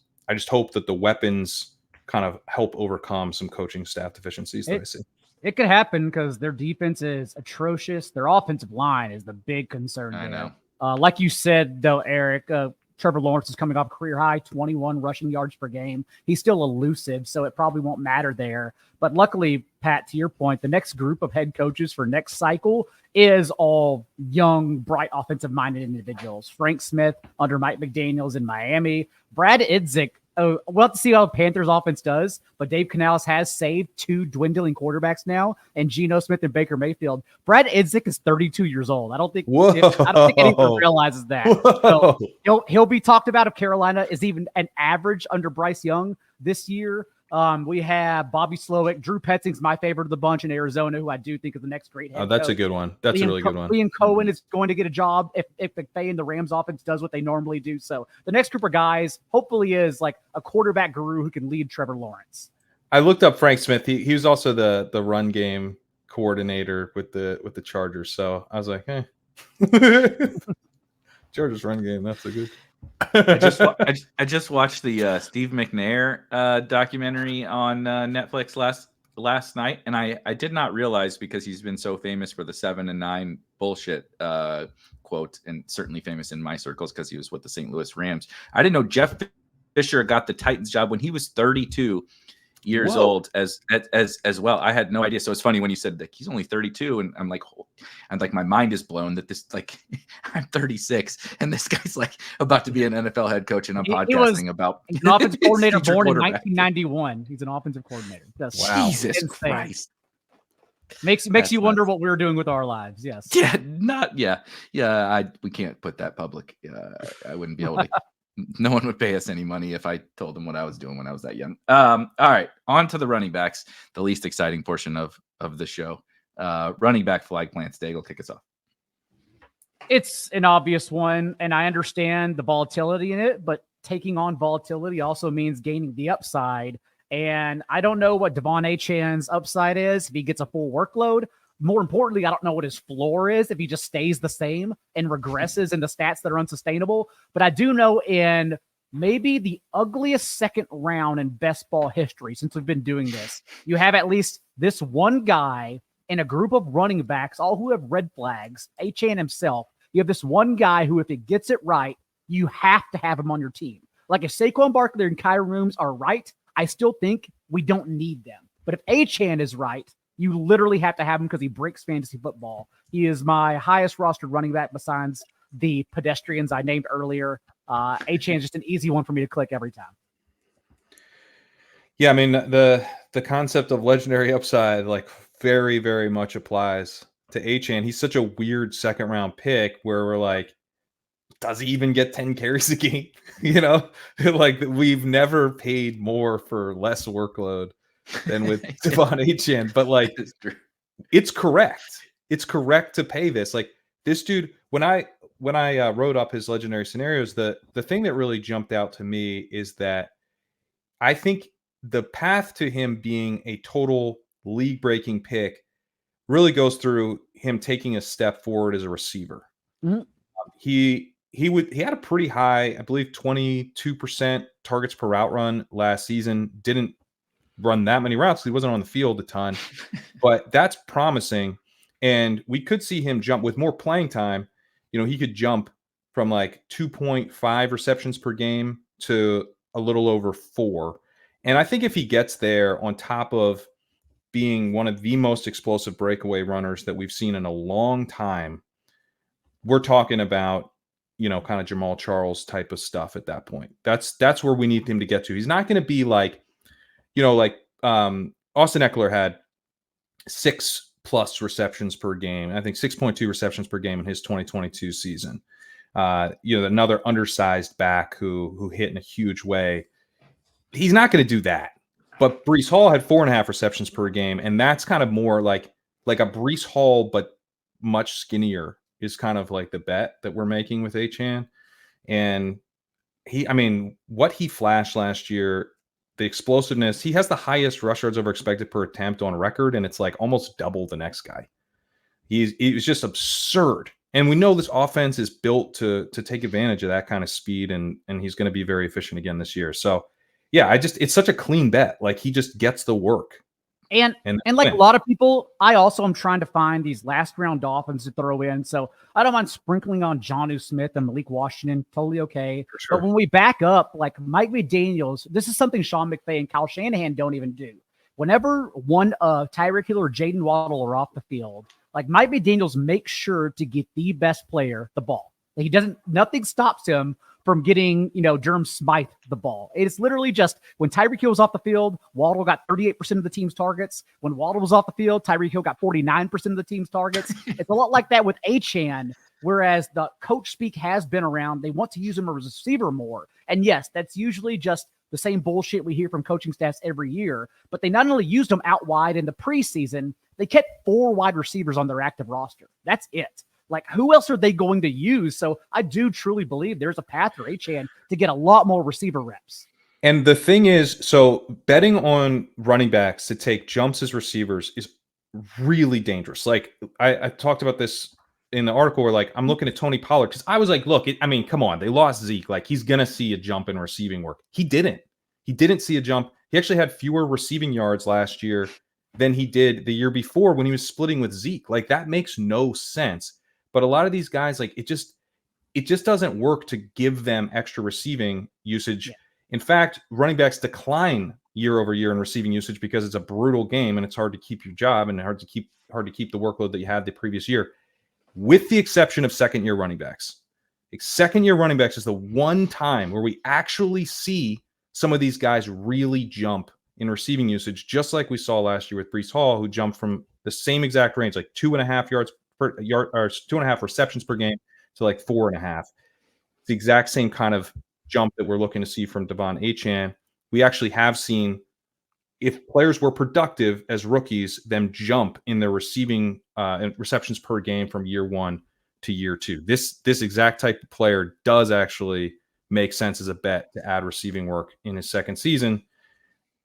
hope that the weapons kind of help overcome some coaching staff deficiencies that I see. It could happen because their defense is atrocious. Their offensive line is the big concern. I know. Like you said, though, Eric, Trevor Lawrence is coming off career high 21 rushing yards per game. He's still elusive, so it probably won't matter there. But luckily, Pat, to your point, the next group of head coaches for next cycle is all young, bright, offensive-minded individuals. Frank Smith under Mike McDaniels in Miami. Brad Idzik. We'll have to see how the Panthers offense does, but Dave Canales has saved 2 dwindling quarterbacks now, and Geno Smith and Baker Mayfield. Brad Idzik is 32 years old. I don't think anyone realizes that. So he'll be talked about if Carolina is even an average under Bryce Young this year. We have Bobby Slowick. Drew Petzing's my favorite of the bunch in Arizona, who I do think is the next great head coach. That's a good one. That's a really good one. Liam Cohen is going to get a job if McVay and the Rams offense does what they normally do. So the next group of guys hopefully is like a quarterback guru who can lead Trevor Lawrence. I looked up Frank Smith. He was also the run game coordinator with the Chargers. So I was like, hey, Chargers run game. That's a good. I just watched the Steve McNair documentary on Netflix last night, and I did not realize, because he's been so famous for the 7 and 9 bullshit quote, and certainly famous in my circles because he was with the St. Louis Rams. I didn't know Jeff Fisher got the Titans job when he was 32 years old as well. I had no idea. So it's funny when you said that he's only 32, and I'm like, my mind is blown that this, like, I'm 36 and this guy's like about to be an NFL head coach, and I'm podcasting about an offensive coordinator born in 1991. He's an offensive coordinator. That's wow. Jesus Christ. Makes you wonder what we're doing with our lives. Yes. Yeah. We can't put that public. I wouldn't be able to. No one would pay us any money if I told them what I was doing when I was that young. All right, on to the running backs, the least exciting portion of the show. Running back flag plants. Daigle, kick us off. It's an obvious one, and I understand the volatility in it, but taking on volatility also means gaining the upside. And I don't know what Devon Achan's upside is if he gets a full workload. More importantly, I don't know what his floor is if he just stays the same and regresses into stats that are unsustainable. But I do know in maybe the ugliest second round in best ball history since we've been doing this, you have at least this one guy in a group of running backs, all who have red flags, Achane himself. You have this one guy who, if it gets it right, you have to have him on your team. Like if Saquon Barkley and Kyron Williams are right, I still think we don't need them. But if Achane is right, you literally have to have him because he breaks fantasy football. He is my highest rostered running back besides the pedestrians I named earlier. Achane is just an easy one for me to click every time. Yeah, I mean, the concept of legendary upside, like, very, very much applies to Achane. He's such a weird second round pick where we're like, does he even get 10 carries a game? Like, we've never paid more for less workload than with Devon Achane. But like, it's correct. It's correct to pay this. Like, this dude, when I wrote up his legendary scenarios, the thing that really jumped out to me is that I think the path to him being a total league-breaking pick really goes through him taking a step forward as a receiver. Mm-hmm. He had a pretty high, I believe, 22% targets per route run last season. Didn't run that many routes. He wasn't on the field a ton, but that's promising. And we could see him jump with more playing time. He could jump from like 2.5 receptions per game to a little over 4. And I think if he gets there, on top of being one of the most explosive breakaway runners that we've seen in a long time, we're talking about, kind of Jamal Charles type of stuff at that point. That's where we need him to get to. He's not going to be like, Austin Eckler had 6+ receptions per game. I think 6.2 receptions per game in his 2022 season. Another undersized back who hit in a huge way. He's not going to do that. But Breece Hall had 4.5 receptions per game, and that's kind of more like a Breece Hall, but much skinnier is kind of like the bet that we're making with Achane. And what he flashed last year, the explosiveness, he has the highest rush yards over expected per attempt on record, and it's like almost double the next guy. He was just absurd. And we know this offense is built to take advantage of that kind of speed, and he's going to be very efficient again this year. So Yeah, it's such a clean bet. Like he just gets the work. And like a lot of people, I also am trying to find these last round Dolphins to throw in. So I don't mind sprinkling on Jonnu Smith and Malik Washington. Totally okay. Sure. But when we back up, like Mike McDaniels, this is something Sean McVay and Kyle Shanahan don't even do. Whenever one of Tyreek Hill or Jaden Waddle are off the field, like Mike McDaniels makes sure to get the best player the ball. He doesn't, nothing stops him from getting, Durham Smythe the ball. It's literally just when Tyreek Hill was off the field, Waddle got 38% of the team's targets. When Waddle was off the field, Tyreek Hill got 49% of the team's targets. It's a lot like that with Achane, whereas the coach speak has been around. They want to use him as a receiver more. And yes, that's usually just the same bullshit we hear from coaching staffs every year. But they not only used him out wide in the preseason, they kept 4 wide receivers on their active roster. That's it. Like, who else are they going to use? So I do truly believe there's a path for Achane to get a lot more receiver reps. And the thing is, so betting on running backs to take jumps as receivers is really dangerous. Like I talked about this in the article where like I'm looking at Tony Pollard because I was like, look, come on, they lost Zeke. Like he's going to see a jump in receiving work. He didn't see a jump. He actually had fewer receiving yards last year than he did the year before when he was splitting with Zeke. Like that makes no sense. But a lot of these guys, like it just doesn't work to give them extra receiving usage. Yeah. In fact, running backs decline year over year in receiving usage because it's a brutal game and it's hard to keep your job and hard to keep the workload that you had the previous year, with the exception of second-year running backs. Like second-year running backs is the one time where we actually see some of these guys really jump in receiving usage, just like we saw last year with Breece Hall, who jumped from the same exact range, like 2.5 yards per yard or 2.5 receptions per game to like 4.5. It's the exact same kind of jump that we're looking to see from Devon Achane. We actually have seen, if players were productive as rookies, them jump in their receiving receptions per game from year 1 to year 2. This exact type of player does actually make sense as a bet to add receiving work in his second season.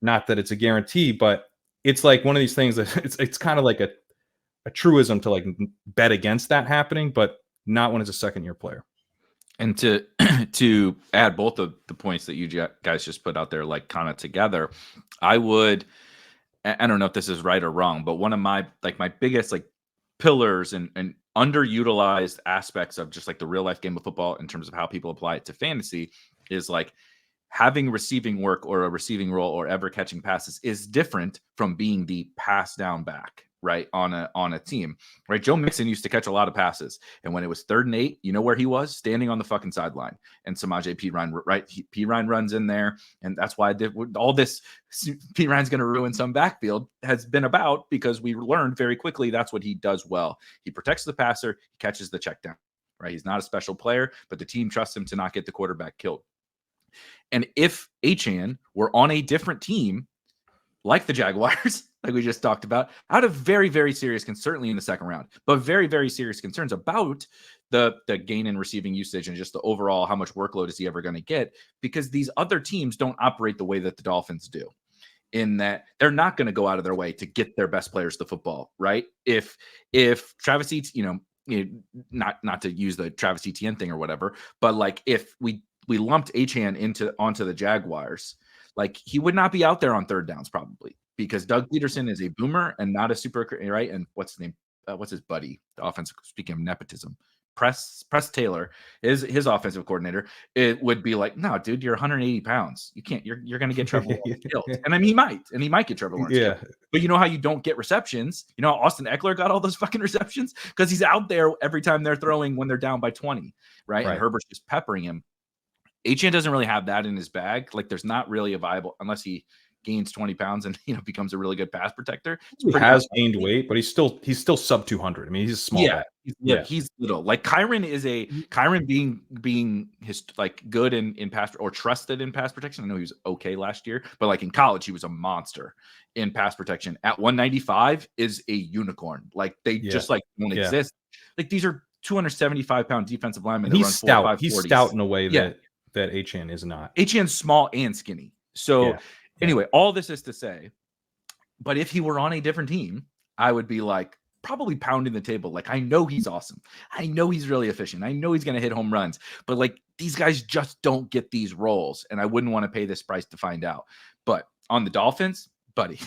Not that it's a guarantee, but it's like one of these things that it's kind of like a truism to like bet against that happening, but not when it's a second-year player. And to add both of the points that you guys just put out there, like kind of together, I don't know if this is right or wrong, but one of my biggest like pillars and underutilized aspects of just like the real life game of football in terms of how people apply it to fantasy is like having receiving work or a receiving role or ever catching passes is different from being the pass down back, right? On a team, right? Joe Mixon used to catch a lot of passes. And when it was 3rd and 8, you know where he was? Standing on the fucking sideline. And Samaje Perine, right? Perine runs in there. And that's why all this Perine's going to ruin some backfield has been about, because we learned very quickly that's what he does well. He protects the passer, he catches the check down, right? He's not a special player, but the team trusts him to not get the quarterback killed. And if Achane were on a different team, like the Jaguars, like we just talked about, out of very, very serious concerns, certainly in the second round, but very, very serious concerns about the gain in receiving usage and just the overall how much workload is he ever going to get, because these other teams don't operate the way that the Dolphins do, in that they're not going to go out of their way to get their best players the football, right? If Travis Etienne, not to use the Travis Etienne thing or whatever, but like if we lumped Achane onto the Jaguars, like he would not be out there on 3rd downs probably, because Doug Peterson is a boomer and not a super, right? And what's his name? What's his buddy? The offensive, speaking of nepotism, Press Taylor is his offensive coordinator. It would be like, no, dude, you're 180 pounds. You can't. You're going to get Trevor Lawrence killed. And I mean, he might get Trevor Lawrence killed. But you know how you don't get receptions? You know, Austin Eckler got all those fucking receptions because he's out there every time they're throwing when they're down by 20, right? And Herbert's just peppering him. Achane doesn't really have that in his bag. Like, there's not really a viable, unless he gains 20 pounds and becomes a really good pass prprotector. He has gained weight, but he's still sub 200. I mean, he's a small guy. He's little. Like Kerrane being his like good in pass or trusted in pass protection. I know he was okay last year, but like in college he was a monster in pass protection. At 195 is a unicorn. Like they just like don't exist. Like these are 275-pound defensive linemen. He's stout. He's stout in a way that Achane is not. Achane's small and skinny. So anyway, all this is to say, but if he were on a different team, I would be like, probably pounding the table. Like, I know he's awesome. I know he's really efficient. I know he's going to hit home runs, but like these guys just don't get these roles. And I wouldn't want to pay this price to find out. But on the Dolphins, buddy,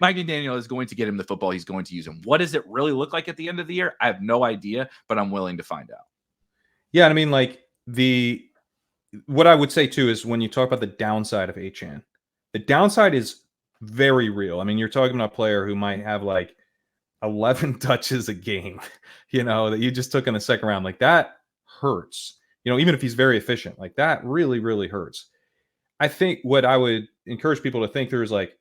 Mike McDaniel is going to get him the football. He's going to use him. What does it really look like at the end of the year? I have no idea, but I'm willing to find out. Yeah. I mean, like what I would say too is when you talk about the downside of Achane, the downside is very real. I mean, you're talking about a player who might have like 11 touches a game, that you just took in the second round. Like that hurts, even if he's very efficient, like that really, really hurts. I think what I would encourage people to think through is like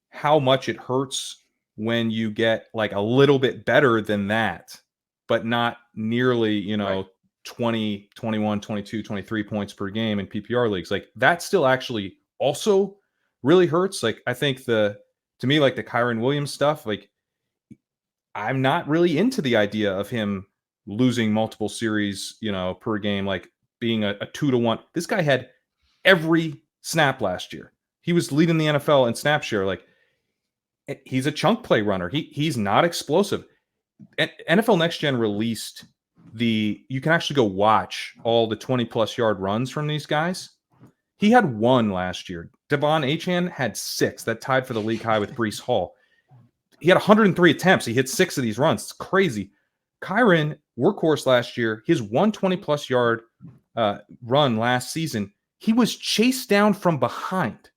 how much it hurts when you get like a little bit better than that, but not nearly, right. 20, 21, 22, 23 points per game in PPR leagues. Like that still actually also really hurts. Like I think to me, like the Kyren Williams stuff, like I'm not really into the idea of him losing multiple series, per game, like being a 2-to-1. This guy had every snap last year. He was leading the NFL in snap share. Like he's a chunk play runner. He's not explosive. NFL Next Gen released you can actually go watch all the 20+ yard runs from these guys. He had 1 last year. Devon Achane had 6. That tied for the league high with Breece Hall. He had 103 attempts. He hit 6 of these runs. It's crazy. Kyren, workhorse last year, his 120+ yard run last season, he was chased down from behind.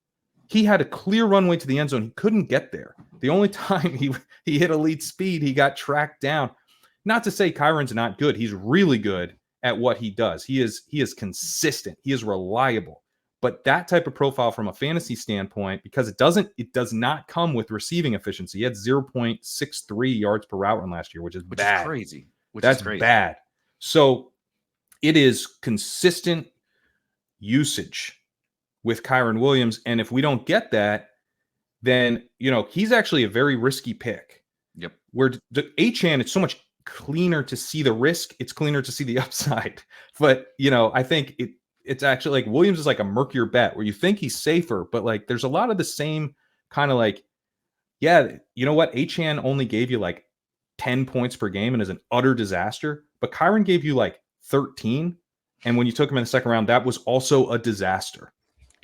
He had a clear runway to the end zone. He couldn't get there. The only time he hit elite speed, he got tracked down. Not to say Kyren's not good. He's really good at what he does. He is consistent. He is reliable. But that type of profile from a fantasy standpoint, because it does not come with receiving efficiency. He had 0.63 yards per route run last year, which is bad. Is crazy. That's bad. So it is consistent usage with Kyren Williams. And if we don't get that, then, he's actually a very risky pick. Yep. Where the Achane, it's so much cleaner to see the risk. It's cleaner to see the upside. But, I think it's actually like Williams is like a murkier bet where you think he's safer, but like there's a lot of the same kind of like, yeah, you know what? Achane only gave you like 10 points per game and is an utter disaster, but Kyren gave you like 13. And when you took him in the second round, that was also a disaster.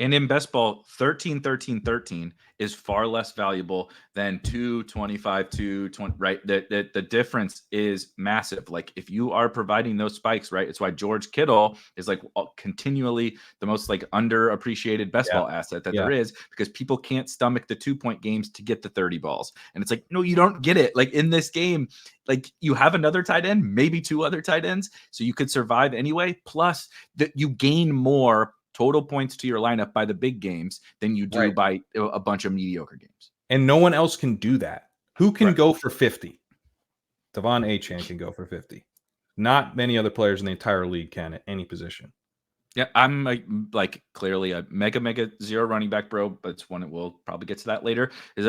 And in best ball, 13, 13, 13 is far less valuable than 2, 25, 2, 20, right? The difference is massive. Like if you are providing those spikes, right? It's why George Kittle is like continually the most like underappreciated best ball asset that there is, because people can't stomach the 2-point games to get the 30 balls. And it's like, no, you don't get it. Like in this game, like you have another tight end, maybe 2 other tight ends. So you could survive anyway. Plus that you gain more total points to your lineup by the big games than you do by a bunch of mediocre games. And no one else can do that. Who can go for 50? Devon Achane can go for 50. Not many other players in the entire league can at any position. Yeah, I'm like clearly a mega zero running back, bro, but it's one that we'll probably get to that later. Is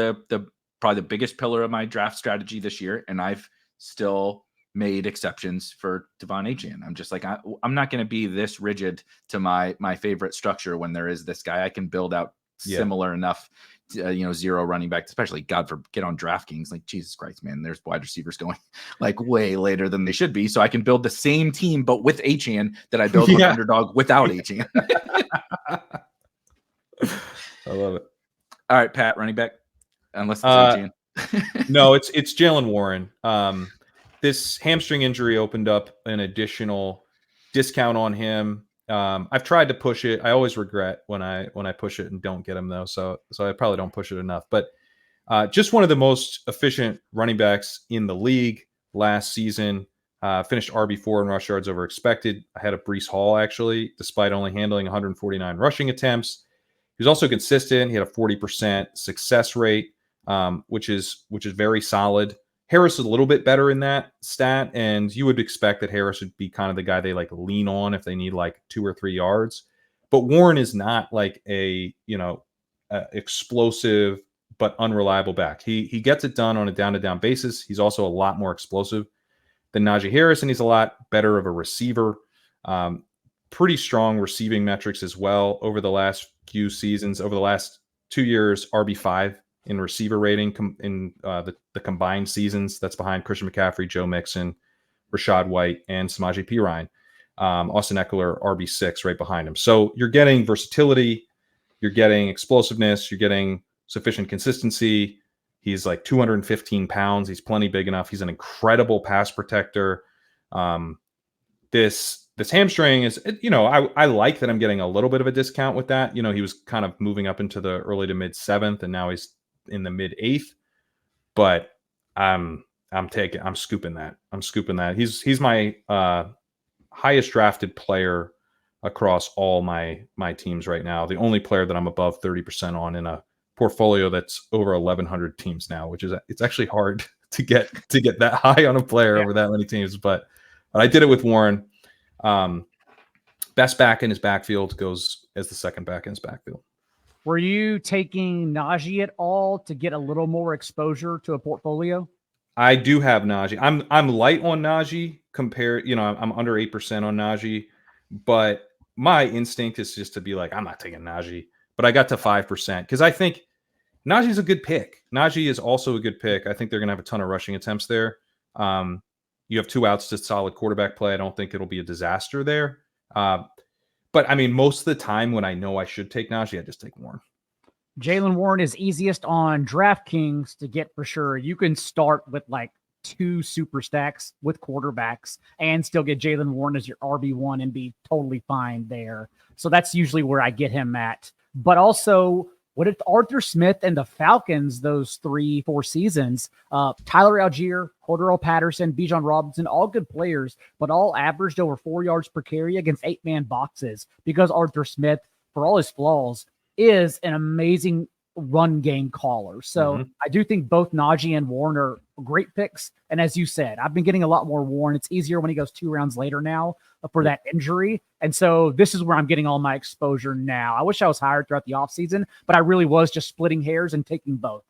probably the biggest pillar of my draft strategy this year, and I've still made exceptions for Devon Achane. I'm just like, I'm not going to be this rigid to my favorite structure when there is this guy. I can build out similar enough, zero running back, especially get on DraftKings. Like, Jesus Christ, man, there's wide receivers going like way later than they should be. So I can build the same team, but with Achane that I build with underdog without Achane. I love it. All right, Pat, running back, unless it's Achane. No, it's Jalen Warren. This hamstring injury opened up an additional discount on him. I've tried to push it. I always regret when I push it and don't get him though. So I probably don't push it enough. But just one of the most efficient running backs in the league last season. Finished RB4 in rush yards over expected. Ahead of Breece Hall actually, despite only handling 149 rushing attempts. He was also consistent. He had a 40% success rate, which is very solid. Harris is a little bit better in that stat, and you would expect that Harris would be kind of the guy they like lean on if they need like 2 or 3 yards. But Warren is not like a explosive but unreliable back. He gets it done on a down-to-down basis. He's also a lot more explosive than Najee Harris, and he's a lot better of a receiver. Pretty strong receiving metrics as well over the last few seasons. Over the last 2 years, RB5 in receiver rating in the combined seasons. That's behind Christian McCaffrey, Joe Mixon, Rachaad White, and Samaje Perine. Austin Eckler, RB6 right behind him. So you're getting versatility, you're getting explosiveness, you're getting sufficient consistency. He's like 215 pounds. He's plenty big enough. He's an incredible pass protector. This hamstring is, I like that I'm getting a little bit of a discount with that. He was kind of moving up into the early to mid 7th, and now he's in the mid 8th. But I'm scooping that. He's my highest drafted player across all my teams right now. The only player that I'm above 30% on in a portfolio that's over 1,100 teams now, which is, it's actually hard to get that high on a player over that many teams. But I did it with Warren. Best back in his backfield goes as the second back in his backfield. Were you taking Najee at all to get a little more exposure to a portfolio? I do have Najee. I'm light on Najee compared, I'm under 8% on Najee, but my instinct is just to be like, I'm not taking Najee, but I got to 5% because I think Najee's a good pick. Najee is also a good pick. I think they're going to have a ton of rushing attempts there. You have 2 outs to solid quarterback play. I don't think it'll be a disaster there. But I mean, most of the time when I know I should take Najee, I just take Warren. Jaylen Warren is easiest on DraftKings to get for sure. You can start with like 2 super stacks with quarterbacks and still get Jaylen Warren as your RB1 and be totally fine there. So that's usually where I get him at. But also, what if Arthur Smith and the Falcons, those 3-4 seasons, Tyler Algier, Cordero Patterson, Bijan Robinson, all good players, but all averaged over 4 yards per carry against 8-man boxes because Arthur Smith, for all his flaws, is an amazing run game caller. So I do think both Najee and Warren are great picks. And as you said, I've been getting a lot more Warren. It's easier when he goes 2 rounds later now for that injury. And so this is where I'm getting all my exposure now. I wish I was higher throughout the offseason, but I really was just splitting hairs and taking both.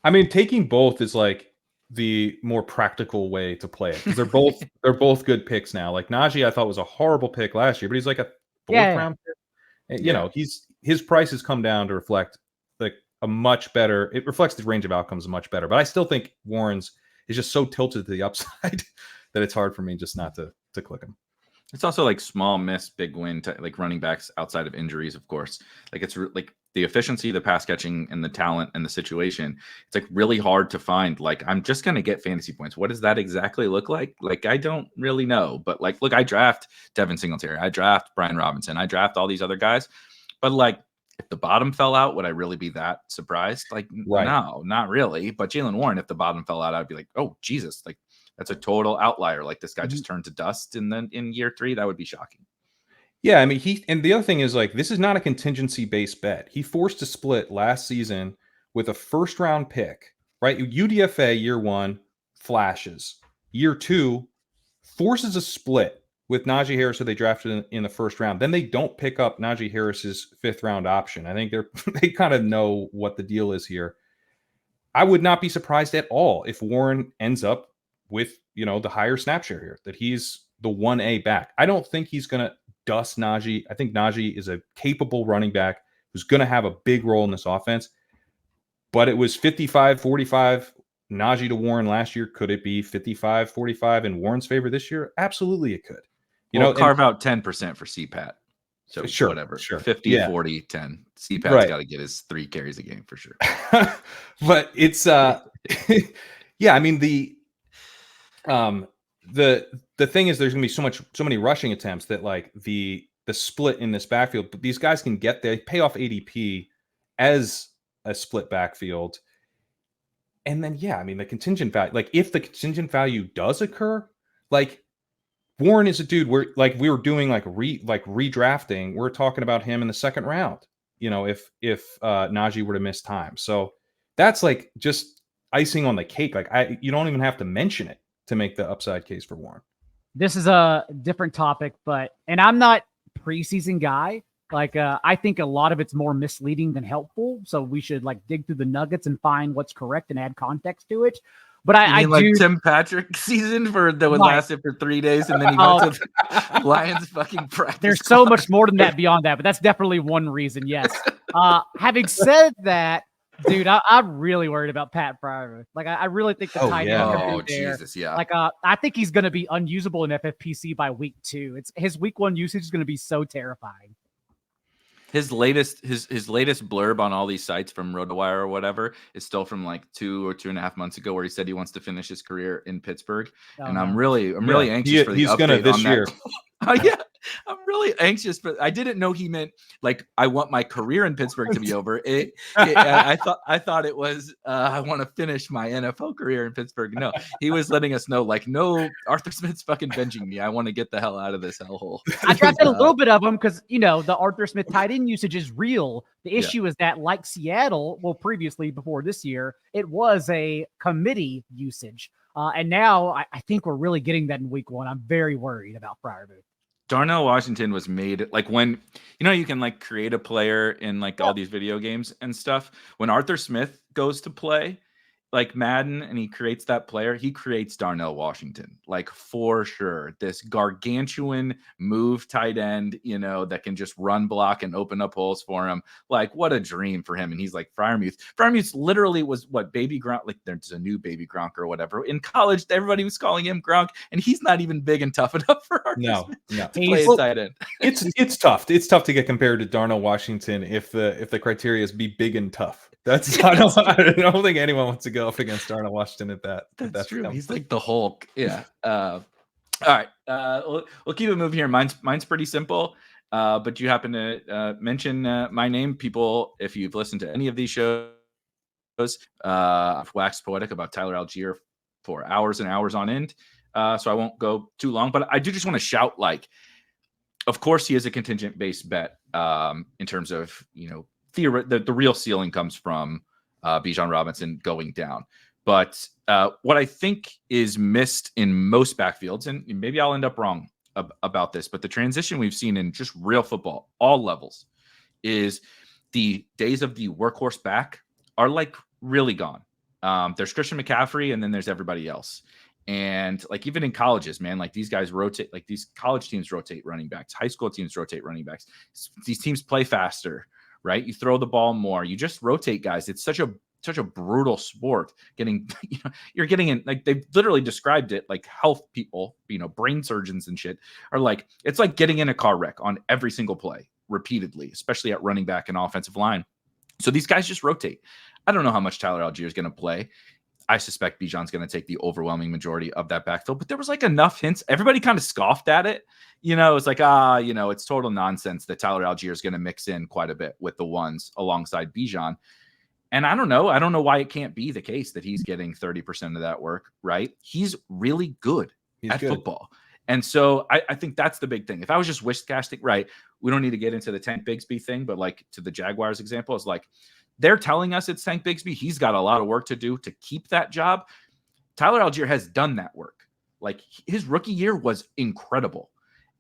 I mean, taking both is like the more practical way to play it because they're both good picks now. Like Najee, I thought was a horrible pick last year, but he's like a 4th round pick. And, his price has come down to reflect like a much better. It reflects the range of outcomes much better. But I still think Warren's is just so tilted to the upside that it's hard for me just not to click him. It's also like small miss, big win, like running backs outside of injuries, of course. Like it's like the efficiency, the pass catching, and the talent and the situation. It's like really hard to find. Like I'm just gonna get fantasy points. What does that exactly look like? Like I don't really know. But like, look, I draft Devin Singletary, I draft Brian Robinson, I draft all these other guys. But like, if the bottom fell out, would I really be that surprised? Like, no, not really. But Jaylen Warren, if the bottom fell out, I'd be like, oh Jesus, like that's a total outlier. Like this guy just turned to dust, and then in year 3, that would be shocking. Yeah, I mean, and the other thing is like this is not a contingency-based bet. He forced a split last season with a 1st-round pick, right? UDFA year 1 flashes, year 2 forces a split with Najee Harris, who they drafted in the 1st round. Then they don't pick up Najee Harris's 5th round option. I think they kind of know what the deal is here. I would not be surprised at all if Warren ends up with, the higher snap share here, that he's the 1A back. I don't think he's going to dust Najee. I think Najee is a capable running back who's going to have a big role in this offense. But it was 55-45 Najee to Warren last year. Could it be 55-45 in Warren's favor this year? Absolutely it could. Carve out 10% for CPAT. So sure, whatever. Sure. 50, 40, 10. CPAT's got to get his 3 carries a game for sure. But it's yeah, I mean the thing is there's gonna be so many rushing attempts that like the split in this backfield, but these guys can they pay off ADP as a split backfield. And then I mean the contingent value, like if the contingent value does occur, like Warren is a dude where like we were doing like redrafting. We're talking about him in the 2nd round, if Najee were to miss time. So that's like just icing on the cake. Like you don't even have to mention it to make the upside case for Warren. This is a different topic, and I'm not preseason guy. Like I think a lot of it's more misleading than helpful. So we should like dig through the nuggets and find what's correct and add context to it. But I like do Tim Patrick season that would lasted for 3 days, and then he went to the Lions fucking practice. There's so much more than that beyond that, but that's definitely one reason. Yes. Having said that, Dude, I'm really worried about Pat Fryer. Like, I really think the tight end. Oh, Jesus, yeah. Like, I think he's going to be unusable in FFPC by week 2. His week 1 usage is going to be so terrifying. His latest blurb on all these sites from RotoWire or whatever is still from like 2 or 2.5 months ago, where he said he wants to finish his career in Pittsburgh. And I'm really anxious for the update gonna this on year. That. Yeah, I'm really anxious, but I didn't know he meant like I want my career in Pittsburgh to be over. I thought it was I want to finish my NFL career in Pittsburgh. No, he was letting us know like, no, Arthur Smith's fucking binging me. I want to get the hell out of this hellhole. I drafted a little bit of them because the Arthur Smith tight end usage is real. The issue is that, like Seattle, well, previously before this year, it was a committee usage. And now I think we're really getting that in week 1. I'm very worried about Freiermuth. Darnell Washington was made like when, you can like create a player in like all these video games and stuff. When Arthur Smith goes to play like Madden and he creates that player, he creates Darnell Washington, like for sure. This gargantuan move tight end, that can just run block and open up holes for him. Like, what a dream for him. And he's like Freiermuth. Freiermuth literally was what, baby Gronk, like there's a new baby Gronk or whatever. In college, everybody was calling him Gronk, and he's not even big and tough enough for Arthur Smith to play a tight end. It's tough. It's tough to get compared to Darnell Washington if the criteria is be big and tough. I don't think anyone wants to go up against Darnell Washington at that. That's true. He's like the Hulk. Yeah. All right. We'll keep it moving here. Mine's pretty simple. But you happen to mention my name, people. If you've listened to any of these shows, I've waxed poetic about Tyler Algier for hours and hours on end. So I won't go too long. But I do just want to shout, like, of course he is a contingent-based bet in terms of the real ceiling comes from Bijan Robinson going down. But what I think is missed in most backfields, and maybe I'll end up wrong about this, but the transition we've seen in just real football, all levels, is the days of the workhorse back are like really gone. There's Christian McCaffrey, and then there's everybody else. And like even in colleges, man, like these guys rotate, like these college teams rotate running backs, high school teams rotate running backs. These teams play faster. Right? You throw the ball more. You just rotate guys. It's such a brutal sport. You're getting in, like they've literally described it, like health people, brain surgeons and shit are like, it's like getting in a car wreck on every single play repeatedly, especially at running back and offensive line. So these guys just rotate. I don't know how much Tyler Algier is going to play. I suspect Bijan's going to take the overwhelming majority of that backfield, but there was like enough hints. Everybody kind of scoffed at it. It's like, it's total nonsense that Tyler Algier is going to mix in quite a bit with the ones alongside Bijan. And I don't know why it can't be the case that he's getting 30% of that work, right? He's really good at football. And so I think that's the big thing. If I was just wish casting, right, we don't need to get into the Tank Bigsby thing, but like to the Jaguars example, it's like, they're telling us it's Tank Bigsby. He's got a lot of work to do to keep that job. Tyler Algier has done that work. Like his rookie year was incredible,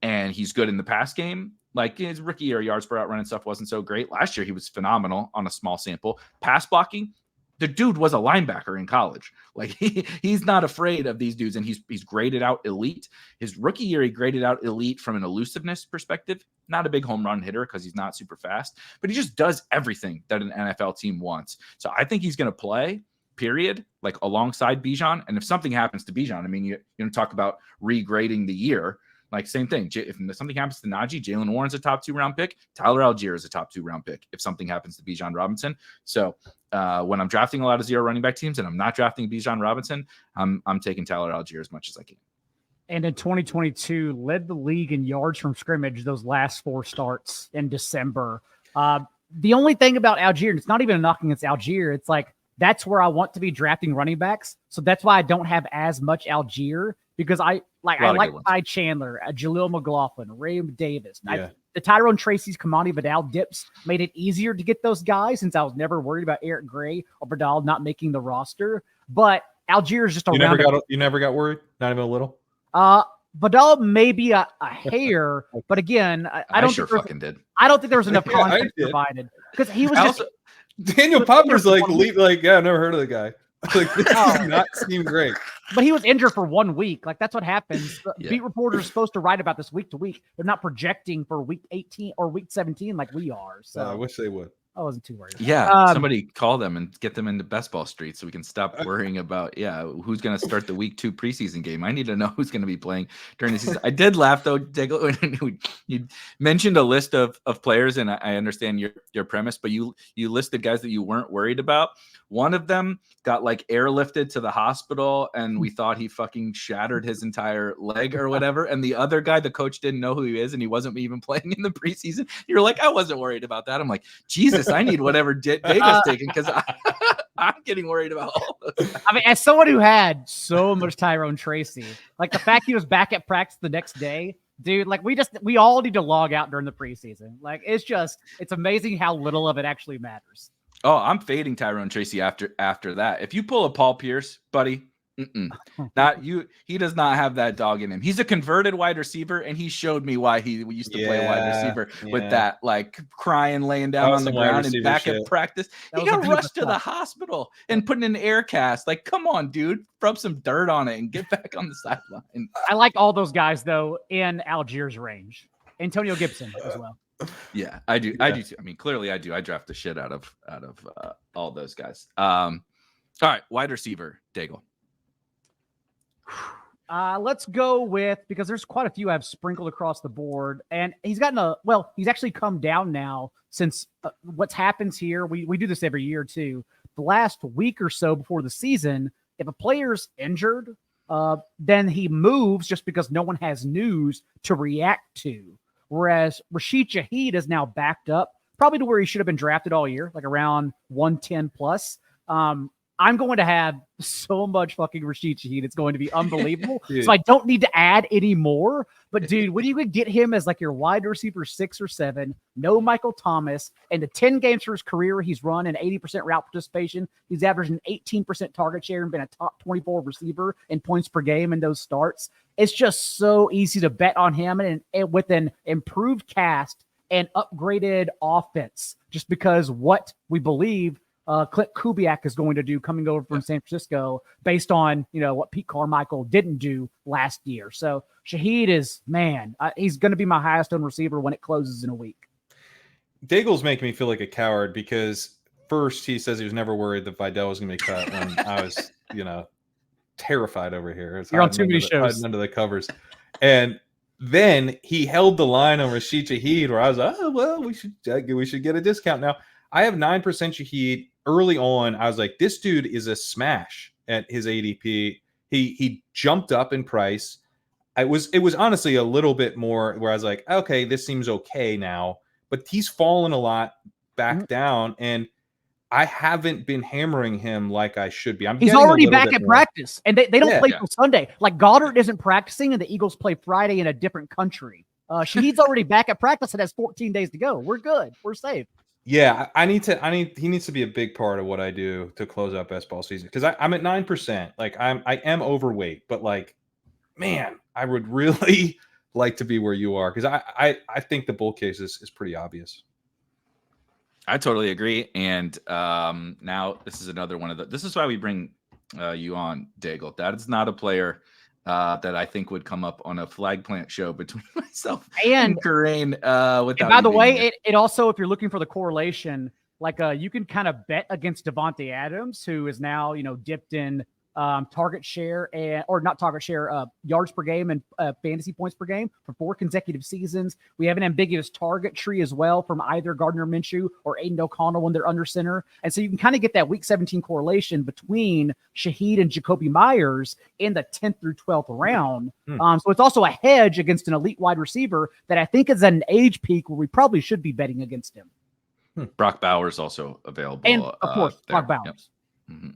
and he's good in the pass game. Like his rookie year, yards per out run and stuff wasn't so great. Last year, he was phenomenal on a small sample. Pass blocking, the dude was a linebacker in college. Like he's not afraid of these dudes, and he's graded out elite. His rookie year, he graded out elite from an elusiveness perspective. Not a big home run hitter because he's not super fast, but he just does everything that an NFL team wants. So I think he's going to play, period, like alongside Bijan. And if something happens to Bijan, I mean, you talk about regrading the year. Like same thing. If something happens to Najee, Jalen Warren's a top 2 round pick. Tyler Algier is a top 2 round pick if something happens to Bijan Robinson. So when I'm drafting a lot of zero running back teams and I'm not drafting Bijan Robinson, I'm taking Tyler Algier as much as I can. And in 2022, led the league in yards from scrimmage those last 4 starts in December. The only thing about Algier, and it's not even a knock against Algier, it's like that's where I want to be drafting running backs. So that's why I don't have as much Algier, because I like Ty Chandler, Jaleel McLaughlin, Ray Davis. Yeah. The Tyrone Tracy's, Kamani Vidal dips made it easier to get those guys since I was never worried about Eric Gray or Vidal not making the roster. But Algier is just a You never got worried? Not even a little? Vidal maybe a hair, but again, I don't did. I don't think there was enough context provided because he was Daniel Popper's like, I've never heard of the guy. Like, this does not seem great. But he was injured for 1 week. Like, that's what happens. Beat reporters are supposed to write about this week to week. They're not projecting for week 18 or week 17 like we are. So I wish they would. I wasn't too worried. Yeah, somebody call them and get them into best ball street so we can stop worrying about who's going to start the week 2 preseason game. I need to know who's going to be playing during the season. I did laugh though, Daigle, when you mentioned a list of players, and I understand your premise, but you listed guys that you weren't worried about. One of them got like airlifted to the hospital, and we thought he fucking shattered his entire leg or whatever. And the other guy, the coach didn't know who he is, and he wasn't even playing in the preseason. You're like, I wasn't worried about that. I'm like, Jesus, I need whatever Daigle's taking, because I'm getting worried about all those guys. I mean, as someone who had so much Tyrone Tracy, like the fact he was back at practice the next day, dude, like we all need to log out during the preseason. Like it's amazing how little of it actually matters. Oh, I'm fading Tyrone Tracy after that. If you pull a Paul Pierce, buddy, not you. He does not have that dog in him. He's a converted wide receiver, and he showed me why we used to play wide receiver with that, like crying, laying down on the ground and back at practice. He got rushed to the hospital and put in an air cast. Like, come on, dude, rub some dirt on it and get back on the sideline. I like all those guys though in Algiers range. Antonio Gibson as well. Yeah, I do. I do too. I mean, clearly I do. I draft the shit out of all those guys. All right, wide receiver, Daigle. Let's go with, because there's quite a few I've sprinkled across the board, and he's he's actually come down now since what happens here. We do this every year too. The last week or so before the season, if a player's injured, then he moves just because no one has news to react to. Whereas Rashid Shaheed is now backed up, probably to where he should have been drafted all year, like around 110 plus. I'm going to have so much fucking Rashid Shaheed. It's going to be unbelievable. So I don't need to add any more. But, dude, when you could get him as like your wide receiver 6 or 7, no Michael Thomas, and the 10 games for his career, he's run an 80% route participation. He's averaged an 18% target share and been a top 24 receiver in points per game in those starts. It's just so easy to bet on him, and with an improved cast and upgraded offense, just because what we believe Clint Kubiak is going to do coming over from San Francisco based on, what Pete Carmichael didn't do last year. So Shaheed is, he's going to be my highest owned receiver when it closes in a week. Daigle's making me feel like a coward because first he says he was never worried that Vidal was going to be cut when I was, terrified over here. You're on too many shows. Under the covers. And then he held the line on Rashid Shaheed where I was like, oh, well, we should get a discount now. I have 9% Shaheed. Early on, I was like, this dude is a smash at his ADP. He jumped up in price. It was honestly a little bit more where I was like, okay, this seems okay now. But he's fallen a lot back down, and I haven't been hammering him like I should be. He's already back at practice, and they don't play till Sunday. Like Goddard isn't practicing, and the Eagles play Friday in a different country. Shaheed's already back at practice and has 14 days to go. We're good. We're safe. Yeah, he needs to be a big part of what I do to close out best ball season, because I'm at 9%. Like I am overweight, but like, man, I would really like to be where you are, because I think the bull case is pretty obvious. I totally agree. And now this is another one of this is why we bring you on, Daigle. That is not a player that I think would come up on a flag plant show between myself and Kerrane. By the way, it also, if you're looking for the correlation, like you can kind of bet against Devontae Adams, who is now dipped in target share yards per game and fantasy points per game for 4 consecutive seasons. We have an ambiguous target tree as well from either Gardner Minshew or Aiden O'Connell when they're under center. And so you can kind of get that week 17 correlation between Shaheed and Jacoby Myers in the 10th through 12th round. So it's also a hedge against an elite wide receiver that I think is at an age peak where we probably should be betting against him. Brock Bowers also available. And of course, Brock Bowers. Yep. Mm-hmm.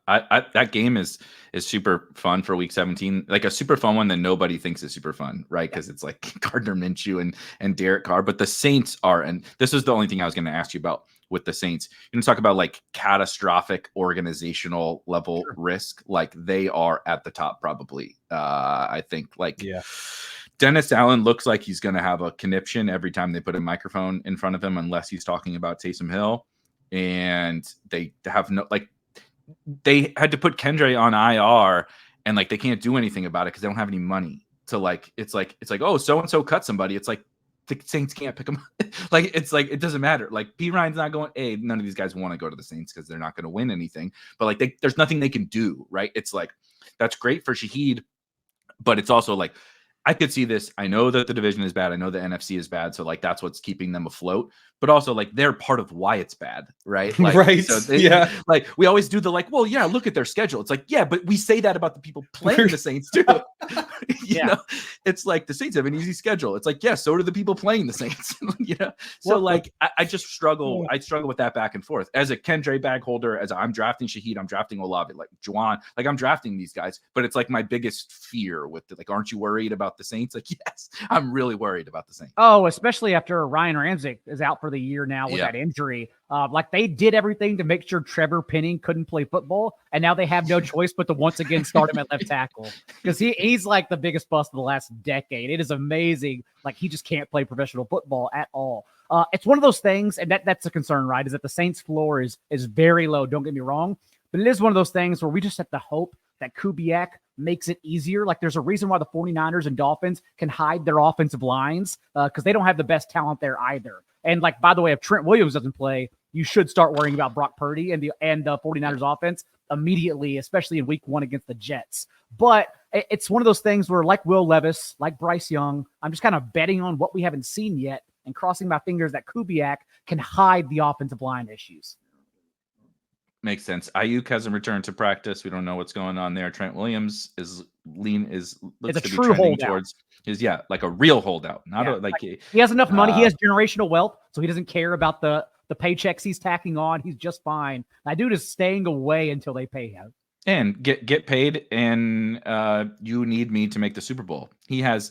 That game is super fun for week 17, like a super fun one that nobody thinks is super fun, right? Because it's like Gardner Minshew and Derek Carr, but the Saints are, and this is the only thing I was going to ask you about with the Saints. You can talk about like catastrophic organizational level risk, like they are at the top probably. I think Dennis Allen looks like he's going to have a conniption every time they put a microphone in front of him, unless he's talking about Taysom Hill. And they have they had to put Kendre on IR, and like they can't do anything about it because they don't have any money to it's like, oh, so-and-so cut somebody. It's like, the Saints can't pick him up. Like, it's like, it doesn't matter. Like, P. Ryan's not going, hey, none of these guys want to go to the Saints because they're not going to win anything. But like, there's nothing they can do, right? It's like, that's great for Shaheed, but it's also like, I could see this. I know that the division is bad. I know the NFC is bad. So like, that's what's keeping them afloat. But also like, they're part of why it's bad, right? Like, right. So yeah. Like, we always do the like, well, yeah, look at their schedule. It's like, yeah, but we say that about the people playing the Saints too. you know, it's like the Saints have an easy schedule. It's like, yeah, so do the people playing the Saints. you know, so like, I just struggle. I struggle with that back and forth. As a Kendra bag holder, as I'm drafting Shaheed, I'm drafting Olave, like Juwan, like I'm drafting these guys. But it's like my biggest fear with the, like, aren't you worried about the Saints? Like, yes, I'm really worried about the Saints. Oh, especially after Ryan Ramczyk is out for the year now with that injury. Like, they did everything to make sure Trevor Penning couldn't play football, and now they have no choice but to once again start him at left tackle because he's like the biggest bust of the last decade. It is amazing. Like, he just can't play professional football at all. It's one of those things, and that's a concern, right? Is that the Saints' floor is very low. Don't get me wrong, but it is one of those things where we just have to hope that Kubiak makes it easier. Like, there's a reason why the 49ers and Dolphins can hide their offensive lines because they don't have the best talent there either. And like, by the way, if Trent Williams doesn't play, you should start worrying about Brock Purdy and the 49ers offense immediately, especially in week 1 against the Jets. But it's one of those things where, like Will Levis, like Bryce Young, I'm just kind of betting on what we haven't seen yet and crossing my fingers that Kubiak can hide the offensive line issues. Makes sense. Ayuk hasn't returned to practice. We don't know what's going on there. Trent Williams is looks to be trending towards his like a real holdout. Not like he has enough money. He has generational wealth, so he doesn't care about the paychecks he's tacking on. He's just fine. That dude is staying away until they pay him. And get paid, and you need me to make the Super Bowl. He had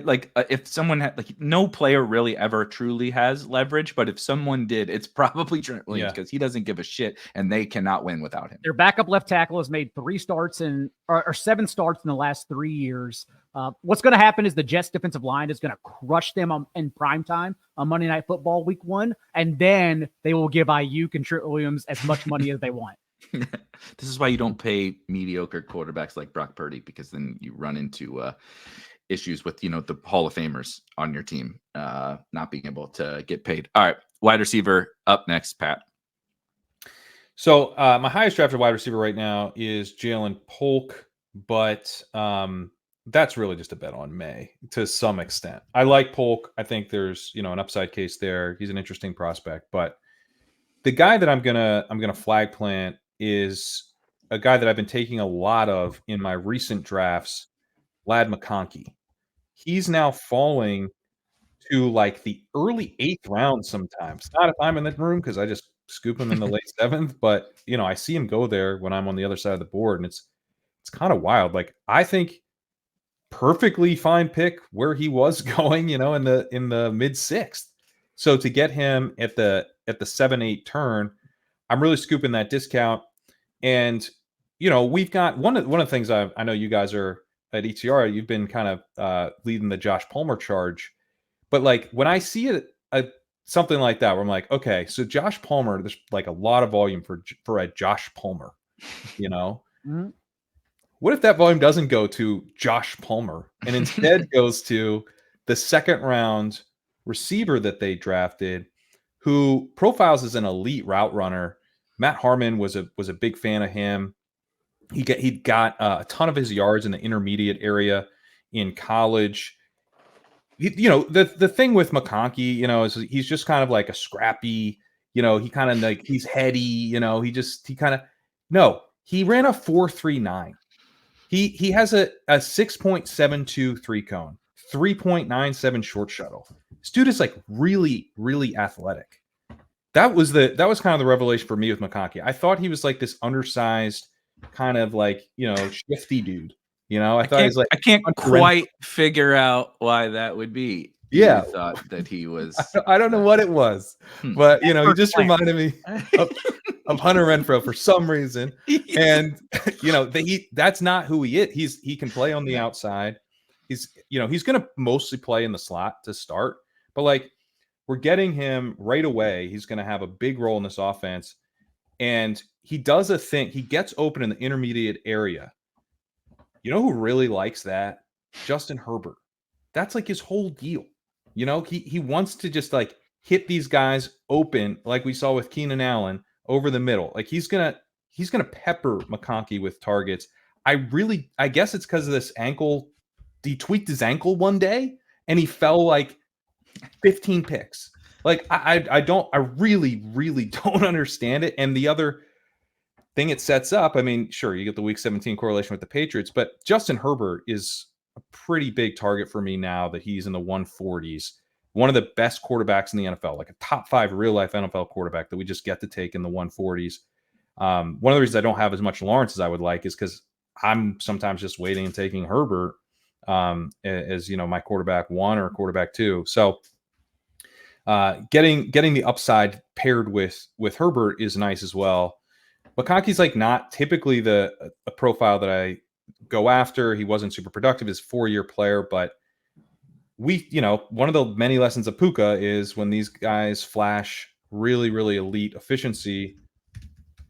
like if someone had, like, no player really ever truly has leverage, but if someone did, it's probably Trent Williams because he doesn't give a shit, and they cannot win without him. Their backup left tackle has made 7 starts in the last 3 years. What's going to happen is the Jets defensive line is going to crush them in primetime on Monday Night Football week 1, and then they will give Ayuk and Trent Williams as much money as they want. This is why you don't pay mediocre quarterbacks like Brock Purdy, because then you run into issues with, the Hall of Famers on your team not being able to get paid. All right, wide receiver up next, Pat. So my highest drafted wide receiver right now is Jalen Polk, but that's really just a bet on May to some extent. I like Polk. I think there's an upside case there. He's an interesting prospect, but the guy that I'm gonna flag plant is a guy that I've been taking a lot of in my recent drafts, Ladd McConkey. He's now falling to like the early 8th round sometimes. Not if I'm in the room because I just scoop him in the late 7th, but I see him go there when I'm on the other side of the board, and it's kind of wild. Like, I think perfectly fine pick where he was going, in the mid 6th. So to get him at the 7-8 turn, I'm really scooping that discount. And, we've got one of the things I know you guys are at ETR, you've been kind of leading the Josh Palmer charge. But like, when I see something like that, where I'm like, okay, so Josh Palmer, there's like a lot of volume for a Josh Palmer, Mm-hmm. What if that volume doesn't go to Josh Palmer and instead goes to the 2nd round receiver that they drafted, who profiles as an elite route runner? Matt Harmon was a big fan of him. He got a ton of his yards in the intermediate area in college. The thing with McConkey, is he's just kind of like a scrappy, he kind of like, he's heady, he ran a 4.39. He has a 6.72 3-cone, 3.97 short shuttle. This dude is like really, really athletic. That was kind of the revelation for me with McConkey. I thought he was like this undersized kind of like, shifty dude. I thought he was like, I can't quite figure out why that would be. Yeah. You thought that he was. I don't know what it was, but he just reminded me of Hunter Renfrow for some reason. And that's not who he is. He can play on the outside. He's going to mostly play in the slot to start, but like, we're getting him right away. He's going to have a big role in this offense. And he does a thing. He gets open in the intermediate area. You know who really likes that? Justin Herbert. That's like his whole deal. He wants to just like hit these guys open, like we saw with Keenan Allen over the middle. Like he's gonna pepper McConkey with targets. I guess it's because of this ankle. He tweaked his ankle one day and he fell like 15 picks. Like I really, really don't understand it. And the other thing it sets up, I mean, sure, you get the week 17 correlation with the Patriots, but Justin Herbert is a pretty big target for me now that he's in the 140s. One of the best quarterbacks in the NFL, like a top 5 real life NFL quarterback that we just get to take in the 140s. One of the reasons I don't have as much Lawrence as I would like is because I'm sometimes just waiting and taking Herbert as my quarterback 1 or quarterback 2. So getting the upside paired with Herbert is nice as well. McConkey's like not typically a profile that I go after. He wasn't super productive as a 4-year player, but one of the many lessons of Puka is when these guys flash really, really elite efficiency,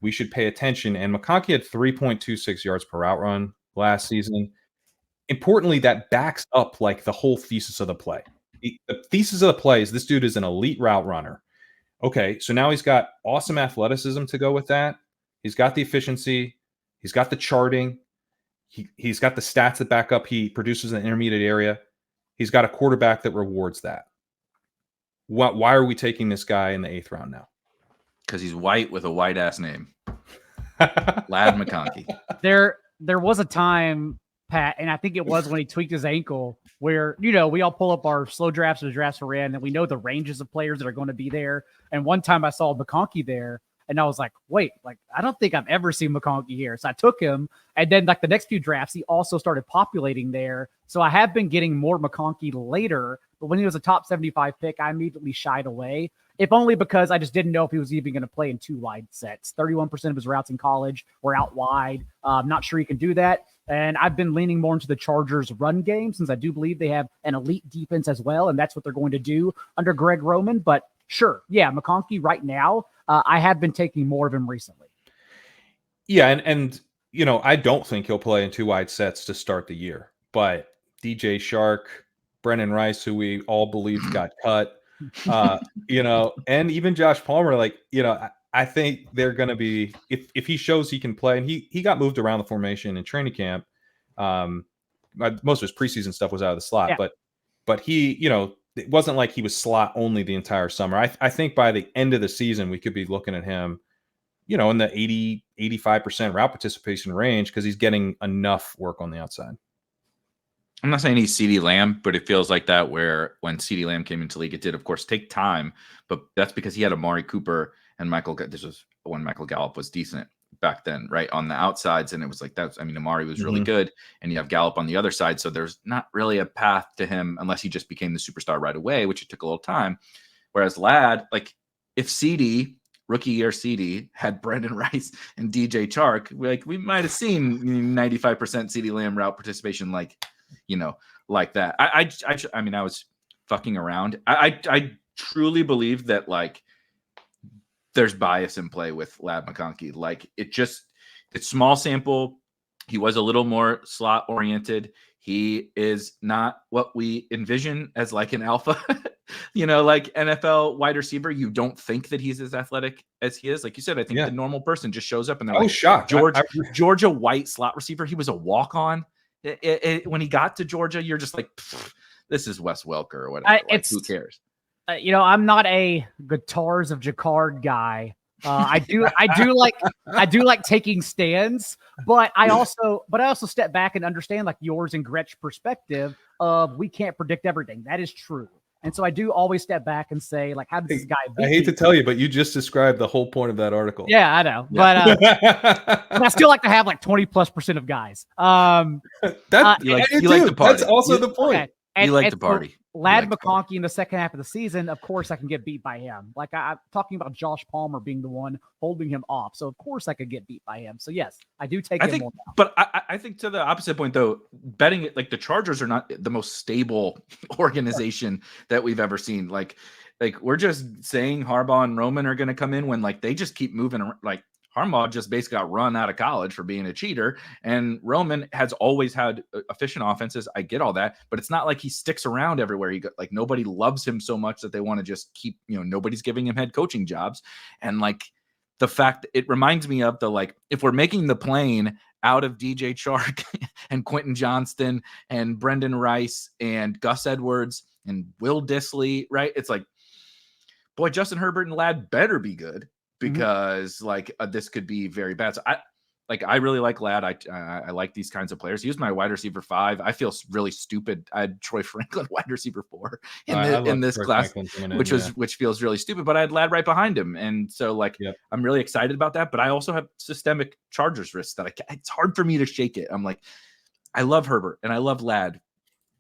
we should pay attention. And McConkey had 3.26 yards per route run last season. Importantly, that backs up like the whole thesis of the play. The thesis of the play is this dude is an elite route runner. Okay, so now he's got awesome athleticism to go with that. He's got the efficiency. He's got the charting. He's got the stats that back up. He produces an intermediate area. He's got a quarterback that rewards that. Why are we taking this guy in the 8th round now? Because he's white with a white ass name. Lad McConkey. There was a time, Pat, and I think it was when he tweaked his ankle where, we all pull up our slow drafts or drafts we're in, and we know the ranges of players that are going to be there. And one time I saw McConkey there, and I was like, wait, like, I don't think I've ever seen McConkey here. So I took him, and then like the next few drafts, he also started populating there. So I have been getting more McConkey later, but when he was a top 75 pick, I immediately shied away. If only because I just didn't know if he was even going to play in 2 wide sets. 31% of his routes in college were out wide. I'm not sure he can do that. And I've been leaning more into the Chargers run game since I do believe they have an elite defense as well. And that's what they're going to do under Greg Roman. But sure, yeah, McConkey right now, I have been taking more of him recently. Yeah, and I don't think he'll play in 2 wide sets to start the year. But DJ Shark, Brennan Rice, who we all believed got cut, and even Josh Palmer, I think they're going to be, if he shows he can play, and he got moved around the formation in training camp. Most of his preseason stuff was out of the slot, yeah. but he, it wasn't like he was slot only the entire summer. I think by the end of the season, we could be looking at him, in the 85% route participation range because he's getting enough work on the outside. I'm not saying he's CeeDee Lamb, but it feels like that where when CeeDee Lamb came into the league, it did, of course, take time, but that's because he had Amari Cooper and this was when Michael Gallup was decent back then, right, on the outsides, and it was like Amari was really good, and you have Gallup on the other side, so there's not really a path to him unless he just became the superstar right away, which it took a little time. Whereas Ladd, like if rookie year CD had Brendan Rice and DJ Chark, we might have seen 95% CeeDee Lamb route participation, like that. I mean, I was fucking around. I truly believe that there's bias in play with Lad McConkey. It's small sample. He was a little more slot oriented. He is not what we envision as an alpha, NFL wide receiver. You don't think that he's as athletic as he is. Like you said, I think the normal person just shows up and they're shocked. Georgia white slot receiver. He was a walk-on. When he got to Georgia, you're just like, this is Wes Welker or whatever. Who cares? I'm not a Guitars of Jacquard guy. I do like taking stands, but I also step back and understand yours and Gretsch's perspective of we can't predict everything. That is true. And so I do always step back and say, how does this guy beat I hate to tell you, but you just described the whole point of that article. Yeah, I know. Yeah. But I still like to have 20+% of guys. You like the party. That's also the point. Okay. And, you like the party. Lad McConkey in the second half of the season, of course I can get beat by him. I'm talking about Josh Palmer being the one holding him off. So of course I could get beat by him. So yes, I do take him more now. But I think to the opposite point though, betting it, the Chargers are not the most stable organization that we've ever seen. We're just saying Harbaugh and Roman are going to come in when they just keep moving around. Harbaugh just basically got run out of college for being a cheater. And Roman has always had efficient offenses. I get all that, but it's not like he sticks around everywhere he goes. Like nobody loves him so much that they want to just keep, nobody's giving him head coaching jobs. And like the fact it reminds me of the, like, if we're making the plane out of DJ Chark and Quentin Johnston and Brendan Rice and Gus Edwards and Will Dissly, right? It's like, boy, Justin Herbert and Ladd better be good, because this could be very bad. So I really like Ladd. I like these kinds of players. He was my wide receiver 5. I feel really stupid. I had Troy Franklin wide receiver 4 in this class, which feels really stupid. But I had Ladd right behind him, and so I'm really excited about that. But I also have systemic Chargers risks that it's hard for me to shake it. I'm like, I love Herbert and I love Ladd,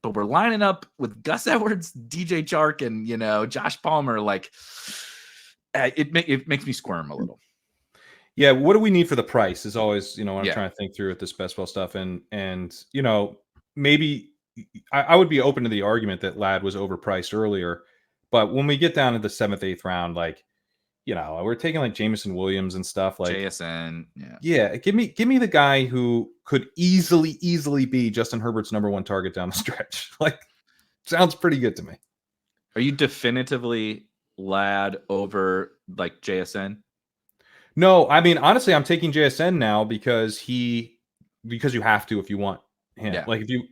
but we're lining up with Gus Edwards, DJ Chark, and Josh Palmer. Like, it makes me squirm a little. Yeah, what do we need for the price is always, when I'm trying to think through with this best ball stuff. And maybe I would be open to the argument that Ladd was overpriced earlier. But when we get down to the 7th, 8th round, we're taking like Jameson Williams and stuff like JSN. Yeah. Give me the guy who could easily be Justin Herbert's number 1 target down the stretch. Sounds pretty good to me. Are you definitively Ladd over like JSN? No, I mean, honestly, I'm taking JSN now because you have to if you want him. Yeah. If you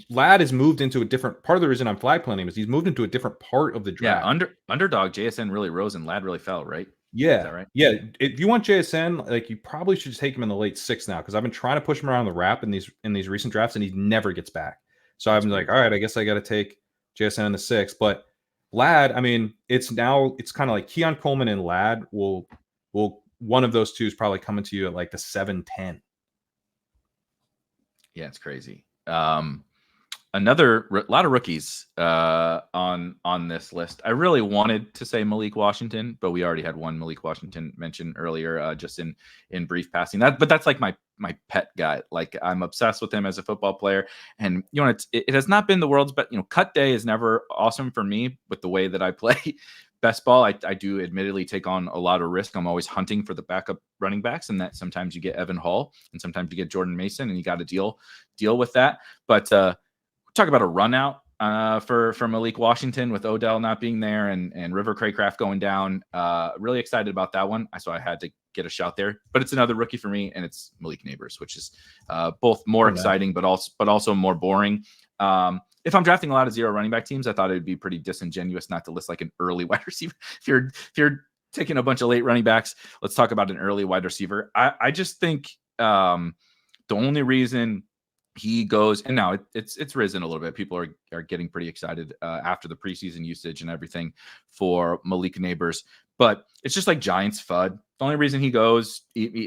Ladd has moved into a different part of the reason I'm flag planning is he's moved into a different part of the draft. Yeah, underdog JSN really rose and Ladd really fell, right? Yeah. Is that right? Yeah. If you want JSN, you probably should take him in the late 6th now, because I've been trying to push him around the wrap in these recent drafts and he never gets back. So I'm like, all right, I guess I got to take JSN in the 6th. But Ladd, I mean, it's kind of like Keon Coleman and Ladd will one of those two is probably coming to you at the 7-10. Yeah, it's crazy. Another lot of rookies on this list. I really wanted to say Malik Washington, but we already had one Malik Washington mentioned earlier, just in brief passing. But that's like my pet guy. I'm obsessed with him as a football player, and it has not been the world's best. Cut day is never awesome for me with the way that I play best ball. I do admittedly take on a lot of risk. I'm always hunting for the backup running backs, and that sometimes you get Evan Hall and sometimes you get Jordan Mason, and you got to deal with that. But talk about a run out for Malik Washington with Odell not being there and River Craycraft going down. Really excited about that one. So I had to get a shout there, but it's another rookie for me, and it's Malik Nabers, which is both more exciting, but also more boring. If I'm drafting a lot of 0 running back teams, I thought it would be pretty disingenuous not to list an early wide receiver. If you're taking a bunch of late running backs, let's talk about an early wide receiver. I just think the only reason he goes, and now it's risen a little bit. People are getting pretty excited after the preseason usage and everything for Malik Nabers, but it's just like Giants FUD. The only reason he goes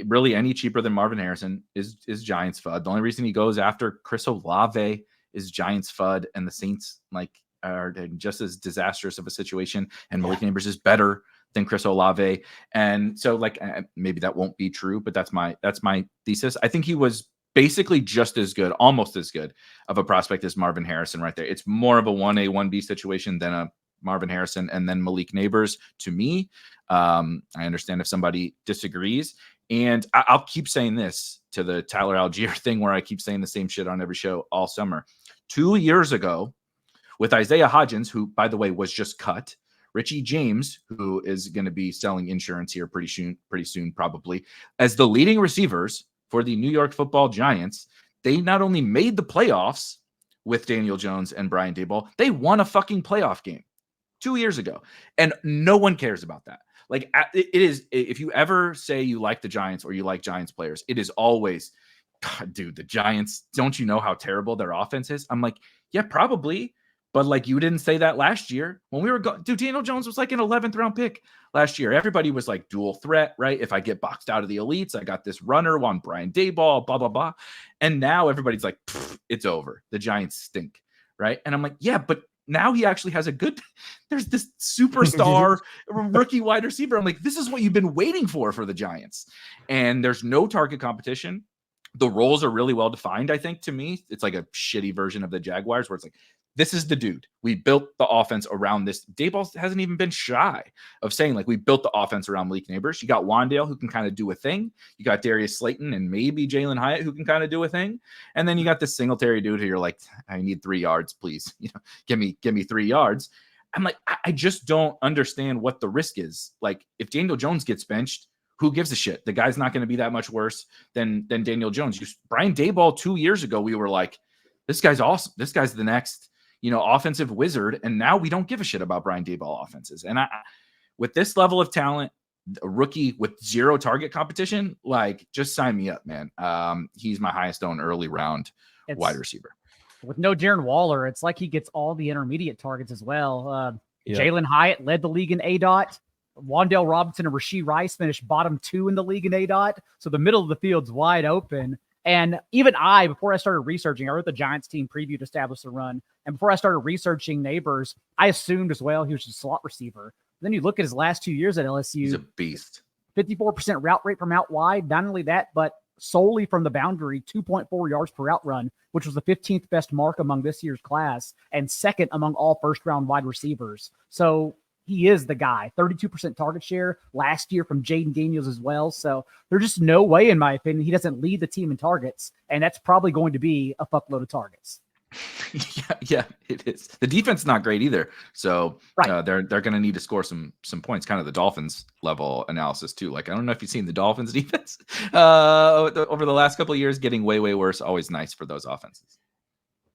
really any cheaper than Marvin Harrison is Giants FUD. The only reason he goes after Chris Olave is Giants FUD, and the Saints are just as disastrous of a situation, and Malik Nabers is better than Chris Olave. And so maybe that won't be true, but that's my thesis. I think he was basically just as good, almost as good of a prospect as Marvin Harrison right there. It's more of a 1A, 1B situation than a Marvin Harrison and then Malik Nabers to me. I understand if somebody disagrees. And I'll keep saying this to the Tyler Algier thing where I keep saying the same shit on every show all summer. 2 years ago with Isaiah Hodgins, who, by the way, was just cut, Richie James, who is going to be selling insurance here pretty soon, probably, as the leading receivers for the New York Football Giants, they not only made the playoffs with Daniel Jones and Brian Daboll, they won a fucking playoff game 2 years ago. And no one cares about that. It is, if you ever say you like the Giants or you like Giants players, it is always, God, dude, the Giants, don't you know how terrible their offense is? I'm like, yeah, probably. But you didn't say that last year when we were dude, Daniel Jones was an 11th round pick last year. Everybody was dual threat, right? If I get boxed out of the elites, I got this runner on Brian Daboll, blah, blah, blah. And now everybody's like, it's over. The Giants stink, right? And I'm like, yeah, but now he actually has there's this superstar rookie wide receiver. I'm like, this is what you've been waiting for the Giants. And there's no target competition. The roles are really well defined, I think, to me. It's like a shitty version of the Jaguars where it's this is the dude. We built the offense around this. Daboll hasn't even been shy of saying, like, we built the offense around Malik Nabers. You got Wandale, who can kind of do a thing. You got Darius Slayton and maybe Jalen Hyatt, who can kind of do a thing. And then you got this Singletary dude who you're like, I need 3 yards, please. Give me 3 yards. I'm like, I just don't understand what the risk is. Like, if Daniel Jones gets benched, who gives a shit? The guy's not going to be that much worse than Daniel Jones. Brian Daboll 2 years ago, we were like, this guy's awesome. This guy's the next, offensive wizard. And now we don't give a shit about Brian Daboll offenses. And with this level of talent, a rookie with 0 target competition, like, just sign me up, man. He's my highest owned early round wide receiver. With no Darren Waller, it's like he gets all the intermediate targets as well. Jalen Hyatt led the league in ADOT. Wandale Robinson and Rashee Rice finished bottom 2 in the league in ADOT. So the middle of the field's wide open. And even before I started researching, I wrote the Giants team preview to establish the run. And before I started researching Nabers, I assumed as well he was a slot receiver. Then you look at his last 2 years at LSU. He's a beast. 54% route rate from out wide. Not only that, but solely from the boundary, 2.4 yards per route run, which was the 15th best mark among this year's class and second among all first-round wide receivers. So he is the guy. 32% target share last year from Jaden Daniels as well. So there's just no way, in my opinion, he doesn't lead the team in targets, and that's probably going to be a fuckload of targets. Yeah, it is. The defense is not great either. So they're going to need to score some points, kind of the Dolphins level analysis too. Like, I don't know if you've seen the Dolphins defense over the last couple of years, getting way, way worse. Always nice for those offenses.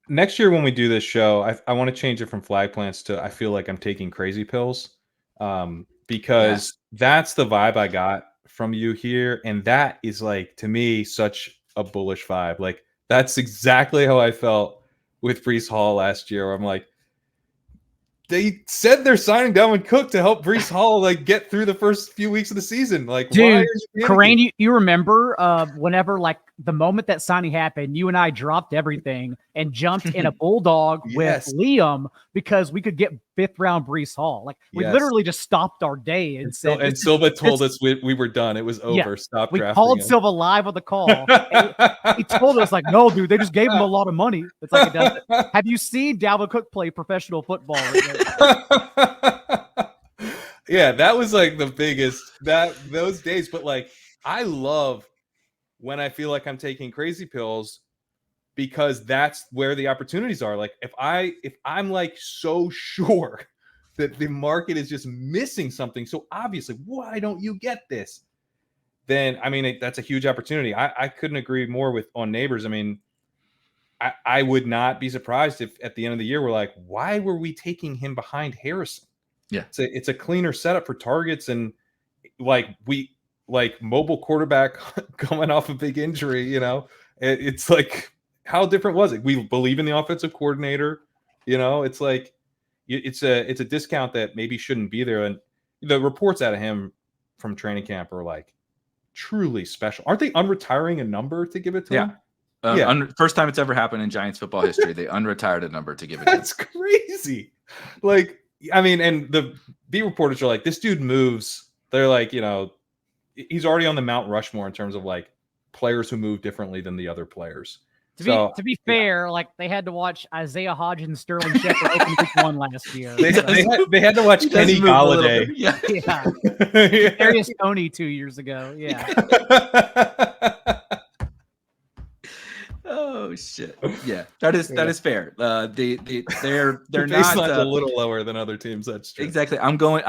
Next year when we do this show, I want to change it from flag plants to I feel like I'm taking crazy pills, because that's the vibe I got from you here. And that is, like, to me, such a bullish vibe. Like, that's exactly how I felt with Breece Hall last year. I'm like, they said they're signing Dalvin Cook to help Breece Hall, like, get through the first few weeks of the season. Like, dude, Kerrane, you remember whenever, like, the moment that signing happened, you and I dropped everything and jumped in a bulldog with Liam because we could get 5th round Breece Hall. Like, we literally just stopped our day and said, and Silva told us we were done. It was over. Yeah, stop drafting. We called him. Silva live on the call. He told us, like, no, dude, they just gave him a lot of money. It's like, it doesn't. Have you seen Dalvin Cook play professional football? Yeah, that was, like, the biggest those days. But, like, I love when I feel like I'm taking crazy pills, because that's where the opportunities are. Like, if I'm like so sure that the market is just missing something, so obviously, why don't you get this? Then, I mean, that's a huge opportunity. I couldn't agree more on Nabers. I mean, I would not be surprised if at the end of the year we're like, why were we taking him behind Harrison? Yeah, it's a cleaner setup for targets, and like mobile quarterback coming off a big injury, it's like, how different was it? We believe in the offensive coordinator, it's like, it's a discount that maybe shouldn't be there. And the reports out of him from training camp are, like, truly special. Aren't they unretiring a number to give it to him? First time it's ever happened in Giants football history. They unretired a number to give it to him. That's crazy. Like, I mean, and the beat reporters are like, this dude moves. They're like, he's already on the Mount Rushmore in terms of, like, players who move differently than the other players. To be fair, like, they had to watch Isaiah Hodgins and Sterling Shepard open week 1 last year. They had to watch Kenny Galladay. Yeah. Darius Toney 2 years ago. Yeah. Oh shit! Yeah, that is fair. They're not a little lower than other teams. That's true. Exactly. I'm going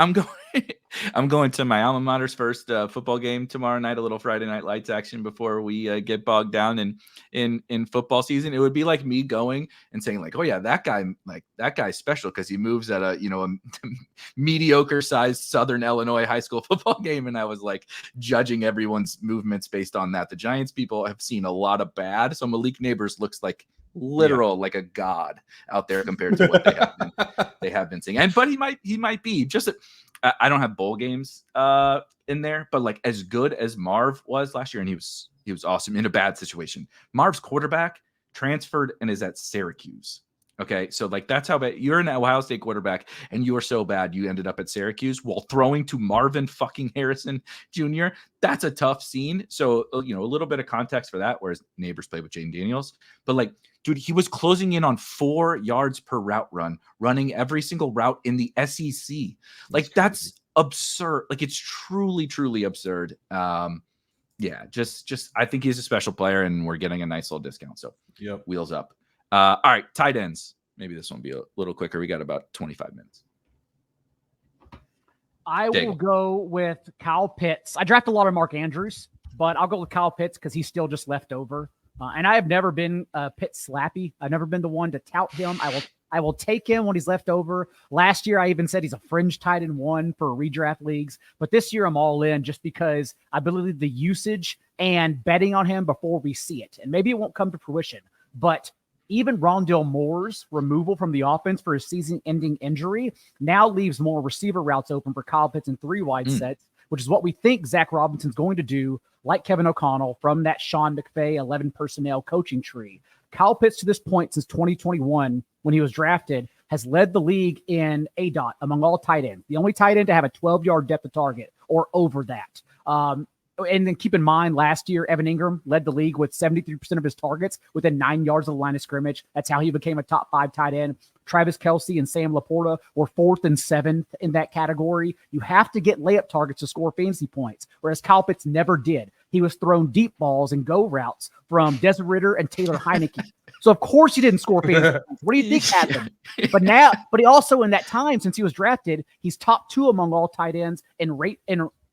to my alma mater's first football game tomorrow night. A little Friday Night Lights action before we get bogged down in football season. It would be like me going and saying, like, oh yeah, that guy's special because he moves at a mediocre sized Southern Illinois high school football game, and I was, like, judging everyone's movements based on that. The Giants people have seen a lot of bad, so Malik Nabers looks like like a god out there compared to what they have been seeing. But he might be just I don't have bowl games in there, but, like, as good as Marv was last year, and he was awesome in a bad situation. Marv's quarterback transferred and is at Syracuse. Okay, so like that's how bad you're an Ohio State quarterback, and you are so bad you ended up at Syracuse while throwing to Marvin fucking Harrison Jr. That's a tough scene. So a little bit of context for that. Whereas Nabers played with Jane Daniels, but like, dude, he was closing in on 4 yards per route run, running every single route in the SEC. Like that's absurd. Like it's truly, truly absurd. Yeah, just I think he's a special player, and we're getting a nice little discount. So wheels up. All right, tight ends. Maybe this one will be a little quicker. We got about 25 minutes. I will go with Kyle Pitts. I drafted a lot of Mark Andrews, but I'll go with Kyle Pitts because he's still just left over. And I have never been Pitts slappy. I've never been the one to tout him. I will take him when he's left over. Last year, I even said he's a fringe tight end 1 for redraft leagues. But this year, I'm all in just because I believe the usage and betting on him before we see it. And maybe it won't come to fruition, but even Rondale Moore's removal from the offense for his season-ending injury now leaves more receiver routes open for Kyle Pitts in 3 wide sets, which is what we think Zach Robinson's going to do, like Kevin O'Connell from that Sean McVay 11 personnel coaching tree. Kyle Pitts to this point since 2021, when he was drafted, has led the league in ADOT among all tight ends. The only tight end to have a 12-yard depth of target or over that. And then keep in mind, last year, Evan Ingram led the league with 73% of his targets within 9 yards of the line of scrimmage. That's how he became a top 5 tight end. Travis Kelce and Sam Laporta were 4th and 7th in that category. You have to get layup targets to score fantasy points, whereas Kyle Pitts never did. He was thrown deep balls and go routes from Desmond Ridder and Taylor Heineke. So, of course, he didn't score fantasy points. What do you think happened? But he also, in that time, since he was drafted, he's top 2 among all tight ends in rate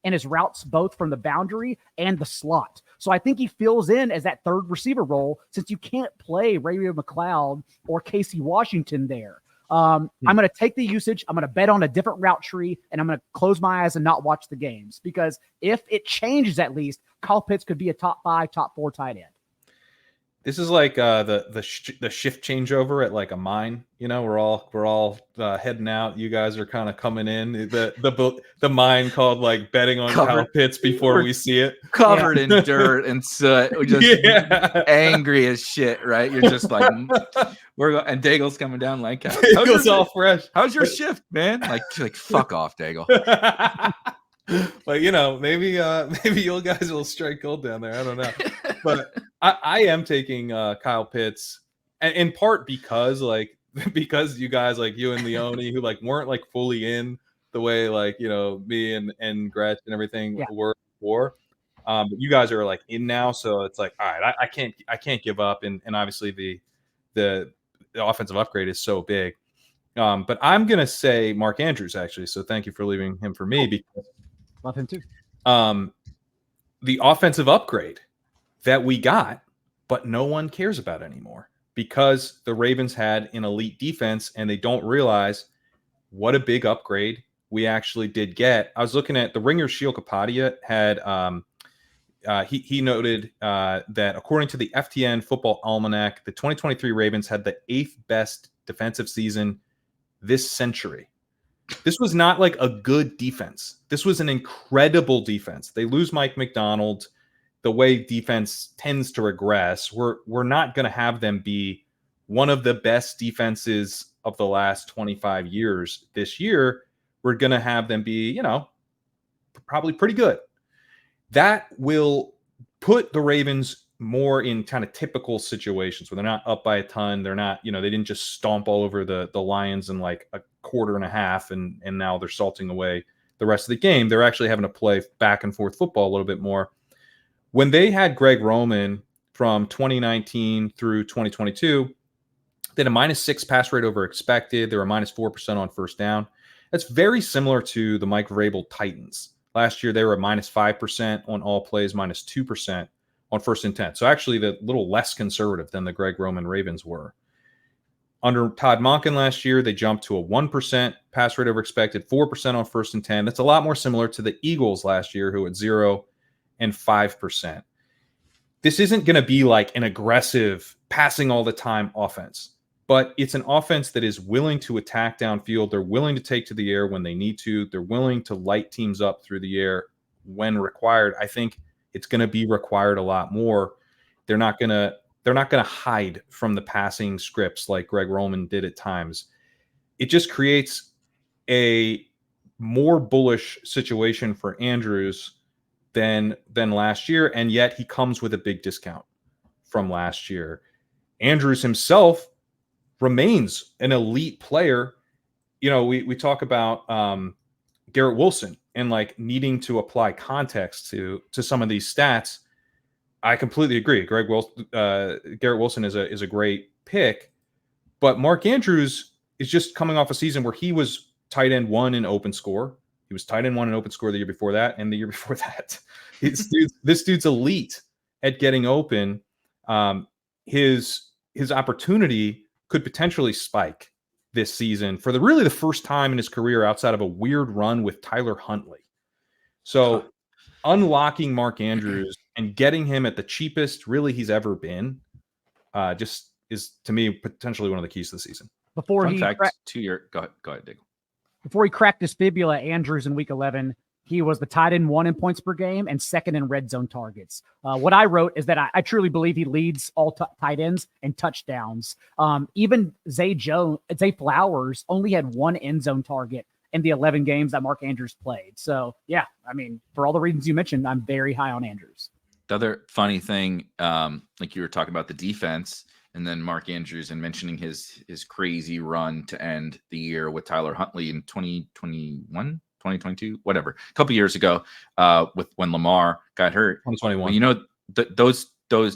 and his routes both from the boundary and the slot. So I think he fills in as that third receiver role since you can't play Ray-Ray McCloud or Casey Washington there. I'm going to take the usage. I'm going to bet on a different route tree, and I'm going to close my eyes and not watch the games because if it changes at least, Kyle Pitts could be a top 5, top 4 tight end. This is like the shift changeover at like a mine. We're all heading out. You guys are kind of coming in. The mine called like betting on Kyle Pitts before we see it. Covered in dirt and soot. We're just angry as shit, right? You're just like and Daigle's coming down like Daigle's all fresh. How's your shift, man? Like fuck off, Daigle. But maybe you guys will strike gold down there. I don't know, but I am taking Kyle Pitts, and in part because you guys like you and Leone who like weren't like fully in the way like me and Gretch and everything were before. But you guys are like in now, so it's like all right, I can't give up, and obviously the offensive upgrade is so big. But I'm gonna say Mark Andrews actually. So thank you for leaving him for me because. Love him too. The offensive upgrade that we got, but no one cares about anymore because the Ravens had an elite defense and they don't realize what a big upgrade we actually did get. I was looking at the Ringer Shield Kapadia had he noted that according to the FTN Football Almanac, the 2023 Ravens had the 8th best defensive season this century. This was not like a good defense. This was an incredible defense. They lose Mike McDonald. The way defense tends to regress, we're not going to have them be one of the best defenses of the last 25 years this year. We're going to have them be, probably pretty good. That will put the Ravens more in kind of typical situations where they're not up by a ton. They're not, they didn't just stomp all over the Lions in like a quarter and a half and now they're salting away the rest of the game. They're actually having to play back and forth football a little bit more. When they had Greg Roman from 2019 through 2022, they had a -6 pass rate over expected. They were -4% on first down. That's very similar to the Mike Vrabel Titans. Last year, they were at -5% on all plays, -2% on first and 10. So actually, the little less conservative than the Greg Roman Ravens were. Under Todd Monken last year, they jumped to a 1% pass rate over expected, 4% on first and 10. That's a lot more similar to the Eagles last year, who had 0 and 5%. This isn't going to be like an aggressive passing all the time offense, but it's an offense that is willing to attack downfield. They're willing to take to the air when they need to. They're willing to light teams up through the air when required. I think it's going to be required a lot more. They're not going to They're not going to hide from the passing scripts like Greg Roman did at times. It just creates a more bullish situation for Andrews than last year, and yet he comes with a big discount from last year. Andrews himself remains an elite player. You know, we talk about Garrett Wilson and like needing to apply context to some of these stats. I completely agree. Garrett Wilson is a great pick, but Mark Andrews is just coming off a season where he was tight end 1 in open score. He was tight end 1 in open score the year before that, and the year before that. This dude's elite at getting open. His opportunity could potentially spike this season for the first time in his career outside of a weird run with Tyler Huntley. So unlocking Mark Andrews and getting him at the cheapest really he's ever been just is, to me, potentially one of the keys to the season. Before Fun he fact, go ahead, Daigle. Before he cracked his fibula, Andrews in week 11, he was the tight end 1 in points per game and 2nd in red zone targets. What I wrote is that I truly believe he leads all tight ends in touchdowns. Even Zay Flowers only had 1 end zone target in the 11 games that Mark Andrews played. So, yeah, I mean, for all the reasons you mentioned, I'm very high on Andrews. The other funny thing, like you were talking about the defense, and then Mark Andrews and mentioning his crazy run to end the year with Tyler Huntley in 2021, 2022, whatever, a couple years ago, when Lamar got hurt. 2021. Well, you know, those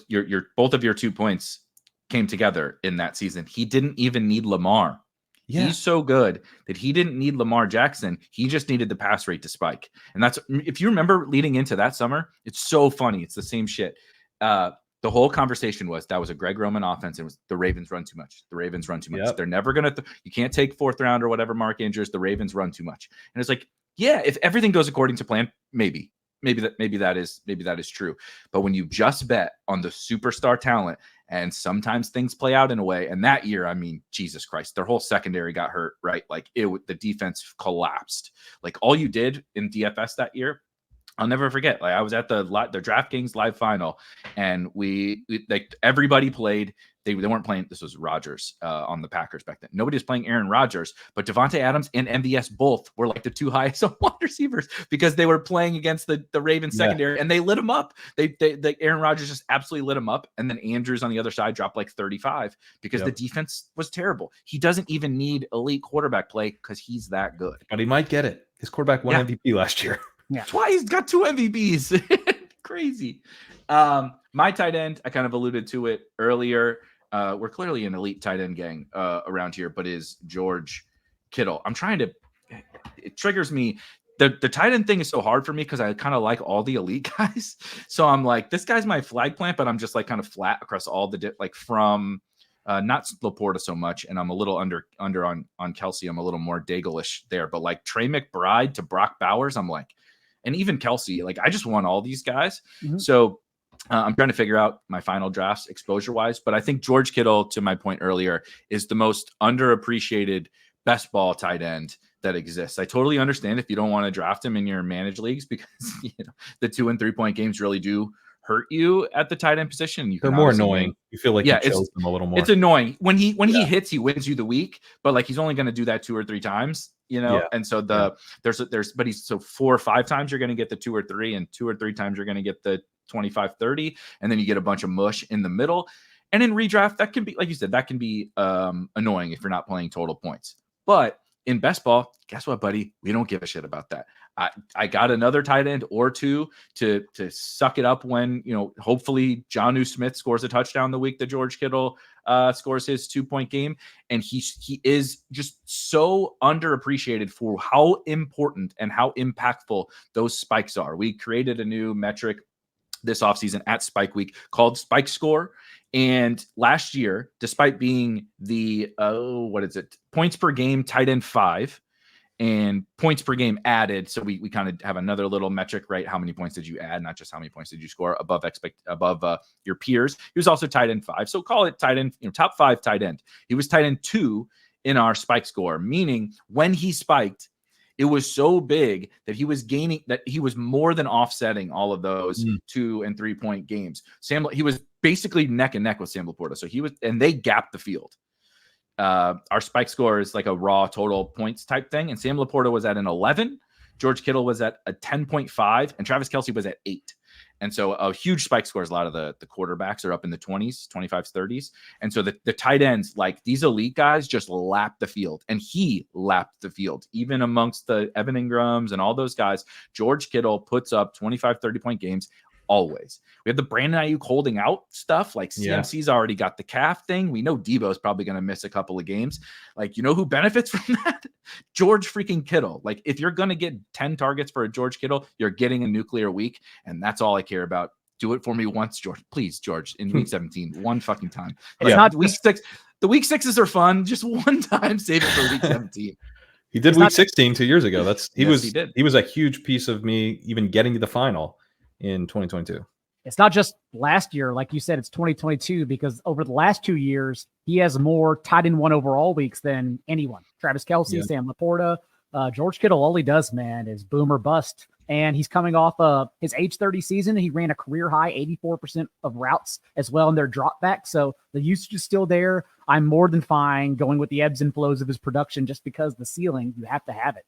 your both of your 2 points came together in that season. He didn't even need Lamar. Yeah. He's so good that he didn't need Lamar Jackson. He just needed the pass rate to spike. And that's, if you remember leading into that summer, it's so funny. It's the same shit. The whole conversation was that was a Greg Roman offense. It was the Ravens run too much. The Ravens run too much. Yep. They're never going to, you can't take 4th round or whatever Mark Andrews. The Ravens run too much. And it's like, yeah, if everything goes according to plan, maybe that is true. But when you just bet on the superstar talent, and sometimes things play out in a way. And that year, I mean, Jesus Christ, their whole secondary got hurt, right? Like the defense collapsed. Like all you did in DFS that year, I'll never forget. Like I was at the DraftKings live final, and we like everybody played. They weren't playing. This was Rodgers on the Packers back then. Nobody was playing Aaron Rodgers, but Devontae Adams and MVS both were like the 2 highest wide receivers because they were playing against the Ravens secondary, and they lit him up. They Aaron Rodgers just absolutely lit him up, and then Andrews on the other side dropped like 35 because the defense was terrible. He doesn't even need elite quarterback play because he's that good. But he might get it. His quarterback won MVP last year. Yeah, that's why he's got 2 MVPs. Crazy. My tight end, I kind of alluded to it earlier. We're clearly an elite tight end gang around here, but is George Kittle. It triggers me. The tight end thing is so hard for me because I kind of like all the elite guys. So I'm like, this guy's my flag plant, but I'm just like kind of flat across all the like from not Laporta so much, and I'm a little under on Kelsey. I'm a little more Daigle-ish there, but like Trey McBride to Brock Bowers, I'm like, and even Kelsey, like I just want all these guys. Mm-hmm. So I'm trying to figure out my final drafts exposure-wise, but I think George Kittle, to my point earlier, is the most underappreciated best ball tight end that exists. I totally understand if you don't want to draft him in your managed leagues because the 2 and 3 point games really do hurt you at the tight end position. They're more annoying. You feel like you chose them a little more. It's annoying when he hits, he wins you the week, but like he's only going to do that 2 or 3 times. And so but he's so 4 or 5 times you're going to get the 2 or 3, and 2 or 3 times you're going to get the 25-30, and then you get a bunch of mush in the middle. And in redraft, that can be, like you said, that can be annoying if you're not playing total points. But in best ball, guess what, buddy? We don't give a shit about that. I got another tight end or 2 to suck it up when, hopefully Jonnu Smith scores a touchdown the week that George Kittle scores his 2-point game. And he is just so underappreciated for how important and how impactful those spikes are. We created a new metric this offseason at Spike Week called Spike Score. And last year, despite being the points per game tight end 5 and points per game added, so we kind of have another little metric, right? How many points did you add? Not just how many points did you score above your peers. He was also tight end 5, so call it tight end, top 5 tight end. He was tight end 2 in our Spike Score, meaning when he spiked, It was so big that he was more than offsetting all of those 2 and 3 point games. He was basically neck and neck with Sam Laporta. So and they gapped the field. Our spike score is like a raw total points type thing. And Sam Laporta was at an 11. George Kittle was at a 10.5 and Travis Kelce was at 8. And so a huge spike scores. A lot of the quarterbacks are up in the 20s, 25s, 30s. And so the tight ends, like these elite guys, just lap the field. And he lapped the field. Even amongst the Evan Ingrams and all those guys, George Kittle puts up 25, 30-point games always. We have the Brandon Ayuk holding out stuff. Like CMC's already got the calf thing. We know Debo's probably going to miss a couple of games. Like, you know who benefits from that? George freaking Kittle. Like, if you're going to get 10 targets for a George Kittle, you're getting a nuclear week. And that's all I care about. Do it for me once, George. Please, George, in week 17, one fucking time. It's not week 6. The week 6s are fun. Just one time, save it for week 17. He did week 16 2 years ago. He was a huge piece of me even getting to the final in 2022. It's not just last year, like you said, it's 2022, because over the last 2 years, he has more tight end 1 overall weeks than anyone. Travis Kelce, Sam Laporta, George Kittle, all he does, man, is boom or bust. And he's coming off his age 30 season. He ran a career high 84% of routes as well in their drop back. So the usage is still there. I'm more than fine going with the ebbs and flows of his production, just because the ceiling, you have to have it.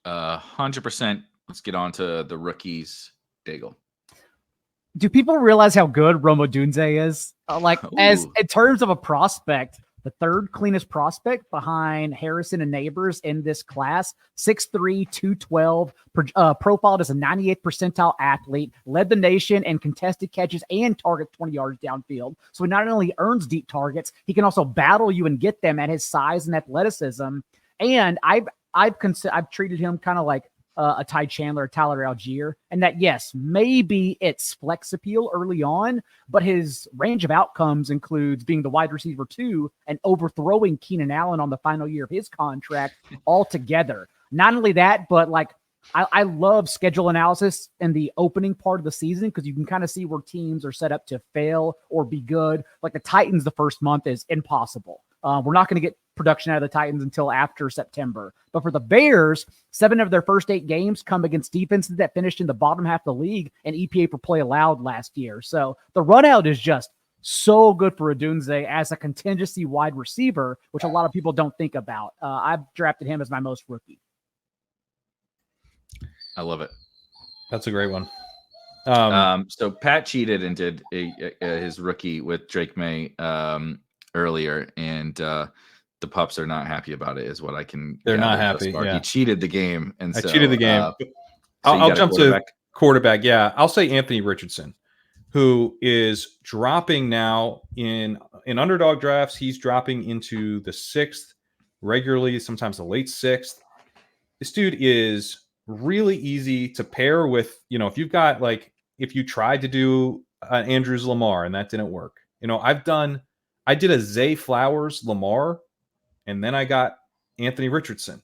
100%. Let's get on to the rookies. Daigle. Do people realize how good Rome Odunze is? As in terms of a prospect, the third cleanest prospect behind Harrison and Nabers in this class, 6'3", 212, profiled as a 98th percentile athlete, led the nation in contested catches and targets 20 yards downfield. So he not only earns deep targets, he can also battle you and get them at his size and athleticism. And I've treated him kind of like a Ty Chandler, a Tyler Algier, and that, yes, maybe it's flex appeal early on, but his range of outcomes includes being the wide receiver 2 and overthrowing Keenan Allen on the final year of his contract altogether. Not only that, but like I love schedule analysis in the opening part of the season, because you can kind of see where teams are set up to fail or be good. Like the Titans, the first month is impossible. We're not going to get production out of the Titans until after September. But for the Bears, 7 of their first 8 games come against defenses that finished in the bottom half of the league and EPA per play allowed last year. So the run out is just so good for Odunze as a contingency wide receiver, which a lot of people don't think about. I've drafted him as my most rookie. I love it. That's a great one. So Pat cheated and did his rookie with Drake May earlier, and the pups are not happy about it, is what I can. They're not happy. Yeah. He cheated the game, and I cheated the game. I'll jump to quarterback. Yeah, I'll say Anthony Richardson, who is dropping now in underdog drafts. He's dropping into the 6th regularly, sometimes the late 6th. This dude is really easy to pair with. If you tried to do Andrews Lamar and that didn't work. I did a Zay Flowers Lamar, and then I got Anthony Richardson.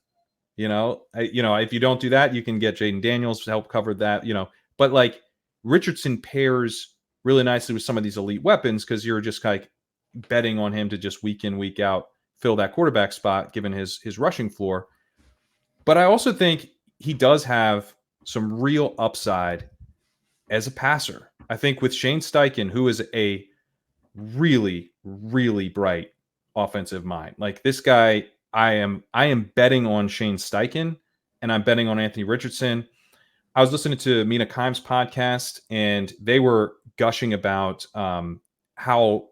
If you don't do that, you can get Jaden Daniels to help cover that. But like Richardson pairs really nicely with some of these elite weapons, because you're just like betting on him to just week in, week out fill that quarterback spot given his rushing floor. But I also think he does have some real upside as a passer. I think with Shane Steichen, who is a really, really bright offensive mind. Like this guy, I am betting on Shane Steichen, and I'm betting on Anthony Richardson. I was listening to Mina Kimes' podcast, and they were gushing about how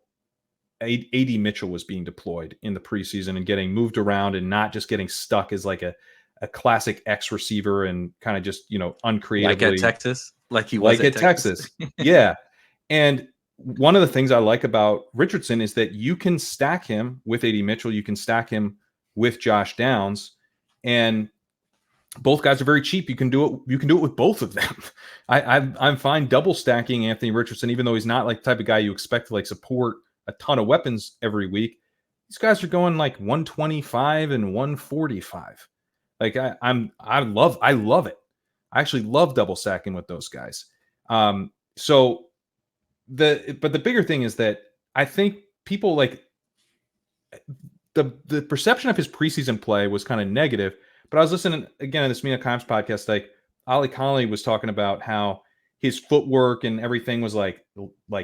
A.D. Mitchell was being deployed in the preseason and getting moved around and not just getting stuck as like a classic X receiver and kind of just, uncreatively. Like at Texas? Like he was at Texas. Yeah. And one of the things I like about Richardson is that you can stack him with A.D. Mitchell. You can stack him with Josh Downs, and both guys are very cheap. You can do it. You can do it with both of them. I'm fine double stacking Anthony Richardson, even though he's not like the type of guy you expect to like support a ton of weapons every week. These guys are going like 125 and 145. Like I love it. I actually love double stacking with those guys. But the bigger thing is that I think people like the perception of his preseason play was kind of negative, But I was listening again on this Mina Kimes podcast. Like Ali Connolly was talking about how his footwork and everything was like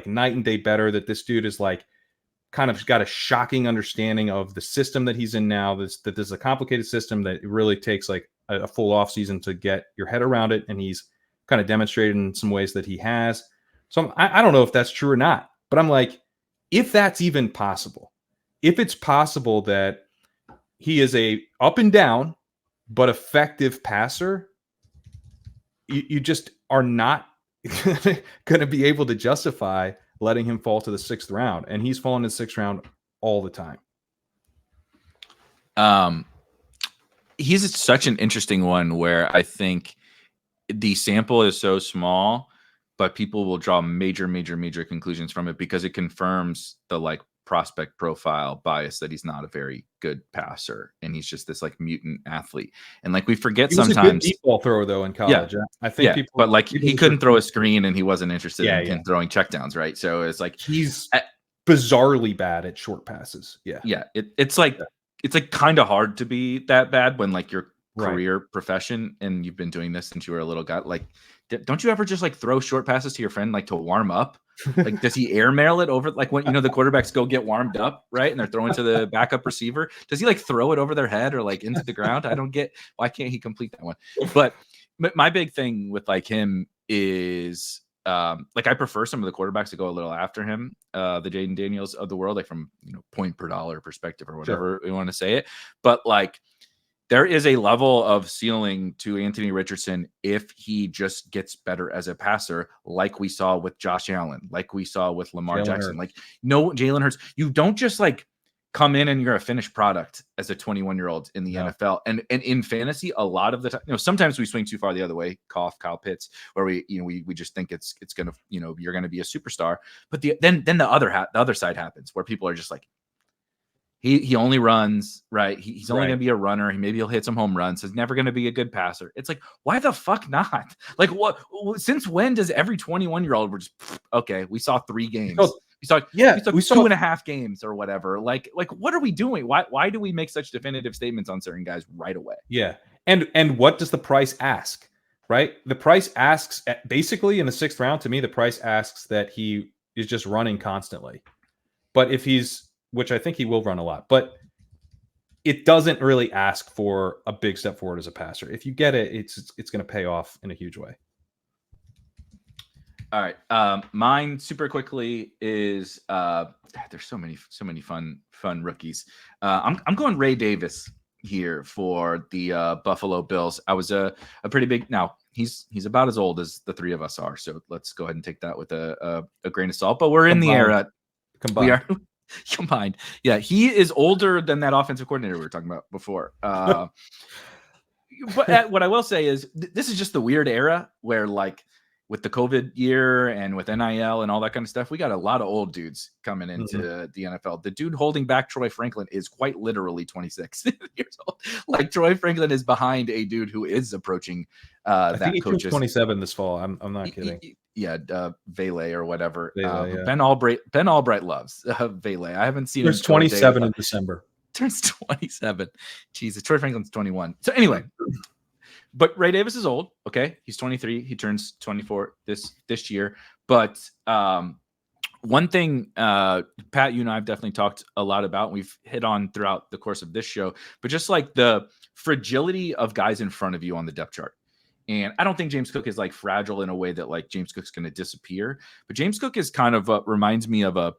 night and day better. That this dude is like kind of got a shocking understanding of the system that he's in now. That this is a complicated system that it really takes like a full off season to get your head around it. And he's kind of demonstrated in some ways that he has. So I don't know if that's true or not, but I'm like, if that's even possible, if it's possible that he is a up and down but effective passer, you just are not going to be able to justify letting him fall to the 6th round. And he's fallen to the 6th round all the time. He's such an interesting one where I think the sample is so small, but people will draw major conclusions from it because it confirms the like prospect profile bias that he's not a very good passer and he's just this like mutant athlete. And like we forget he was sometimes a good deep ball thrower though in college. Yeah. I think people, but like he couldn't throw a screen and he wasn't interested in throwing checkdowns, right? So it's like he's bizarrely bad at short passes. It's like kind of hard to be that bad when like your career profession and you've been doing this since you were a little guy. Like don't you ever just like throw short passes to your friend like to warm up? Like does he airmail it over like when the quarterbacks go get warmed up, right? And they're throwing to the backup receiver. Does he like throw it over their head or like into the ground? I don't get why can't he complete that one? But my big thing with like him is like I prefer some of the quarterbacks to go a little after him, the Jaden Daniels of the world, like from point per dollar perspective or whatever we want to say it. But like there is a level of ceiling to Anthony Richardson if he just gets better as a passer, like we saw with Josh Allen, like we saw with Lamar Jackson. Hurts. Like no Jalen Hurts. You don't just like come in and you're a finished product as a 21-year-old in the NFL. And in fantasy, a lot of the time, sometimes we swing too far the other way. Cough, Kyle Pitts, where we just think it's gonna, you're gonna be a superstar. But then the other side happens where people are just like, he only runs, right? He's only going to be a runner. Maybe he'll hit some home runs. So he's never going to be a good passer. It's like, why the fuck not? Like, what? Since when does every 21-year-old we're just okay? We saw 3 games. We saw 2.5 games or whatever. Like, what are we doing? Why do we make such definitive statements on certain guys right away? Yeah, and what does the price ask? Right, the price asks basically in the 6th round. To me, the price asks that he is just running constantly. But if he's which I think he will run a lot, but it doesn't really ask for a big step forward as a passer. If you get it, it's going to pay off in a huge way. All right. Mine super quickly is there's so many fun rookies. I'm going Ray Davis here for the Buffalo Bills. I was a pretty big, now he's about as old as the 3 of us are. So let's go ahead and take that with a grain of salt, but we're in the era. Combined. We are combined. Yeah, he is older than that offensive coordinator we were talking about before. But what I will say is this is just the weird era where like with the COVID year and with NIL and all that kind of stuff, we got a lot of old dudes coming into the NFL. The dude holding back Troy Franklin is quite literally 26 years old. Like Troy Franklin is behind a dude who is approaching I think he turned 27 this fall. I'm not kidding. Vele or whatever. Vele, Ben Albright loves Vele. I haven't seen him. There's 27 in December. Turns 27. Jesus, Troy Franklin's 21. So anyway, but Ray Davis is old. Okay, he's 23. He turns 24 this year. But one thing, Pat, you and I have definitely talked a lot about. We've hit on throughout the course of this show, but just like the fragility of guys in front of you on the depth chart. And I don't think James Cook is like fragile in a way that like James Cook's going to disappear. But James Cook is kind of reminds me of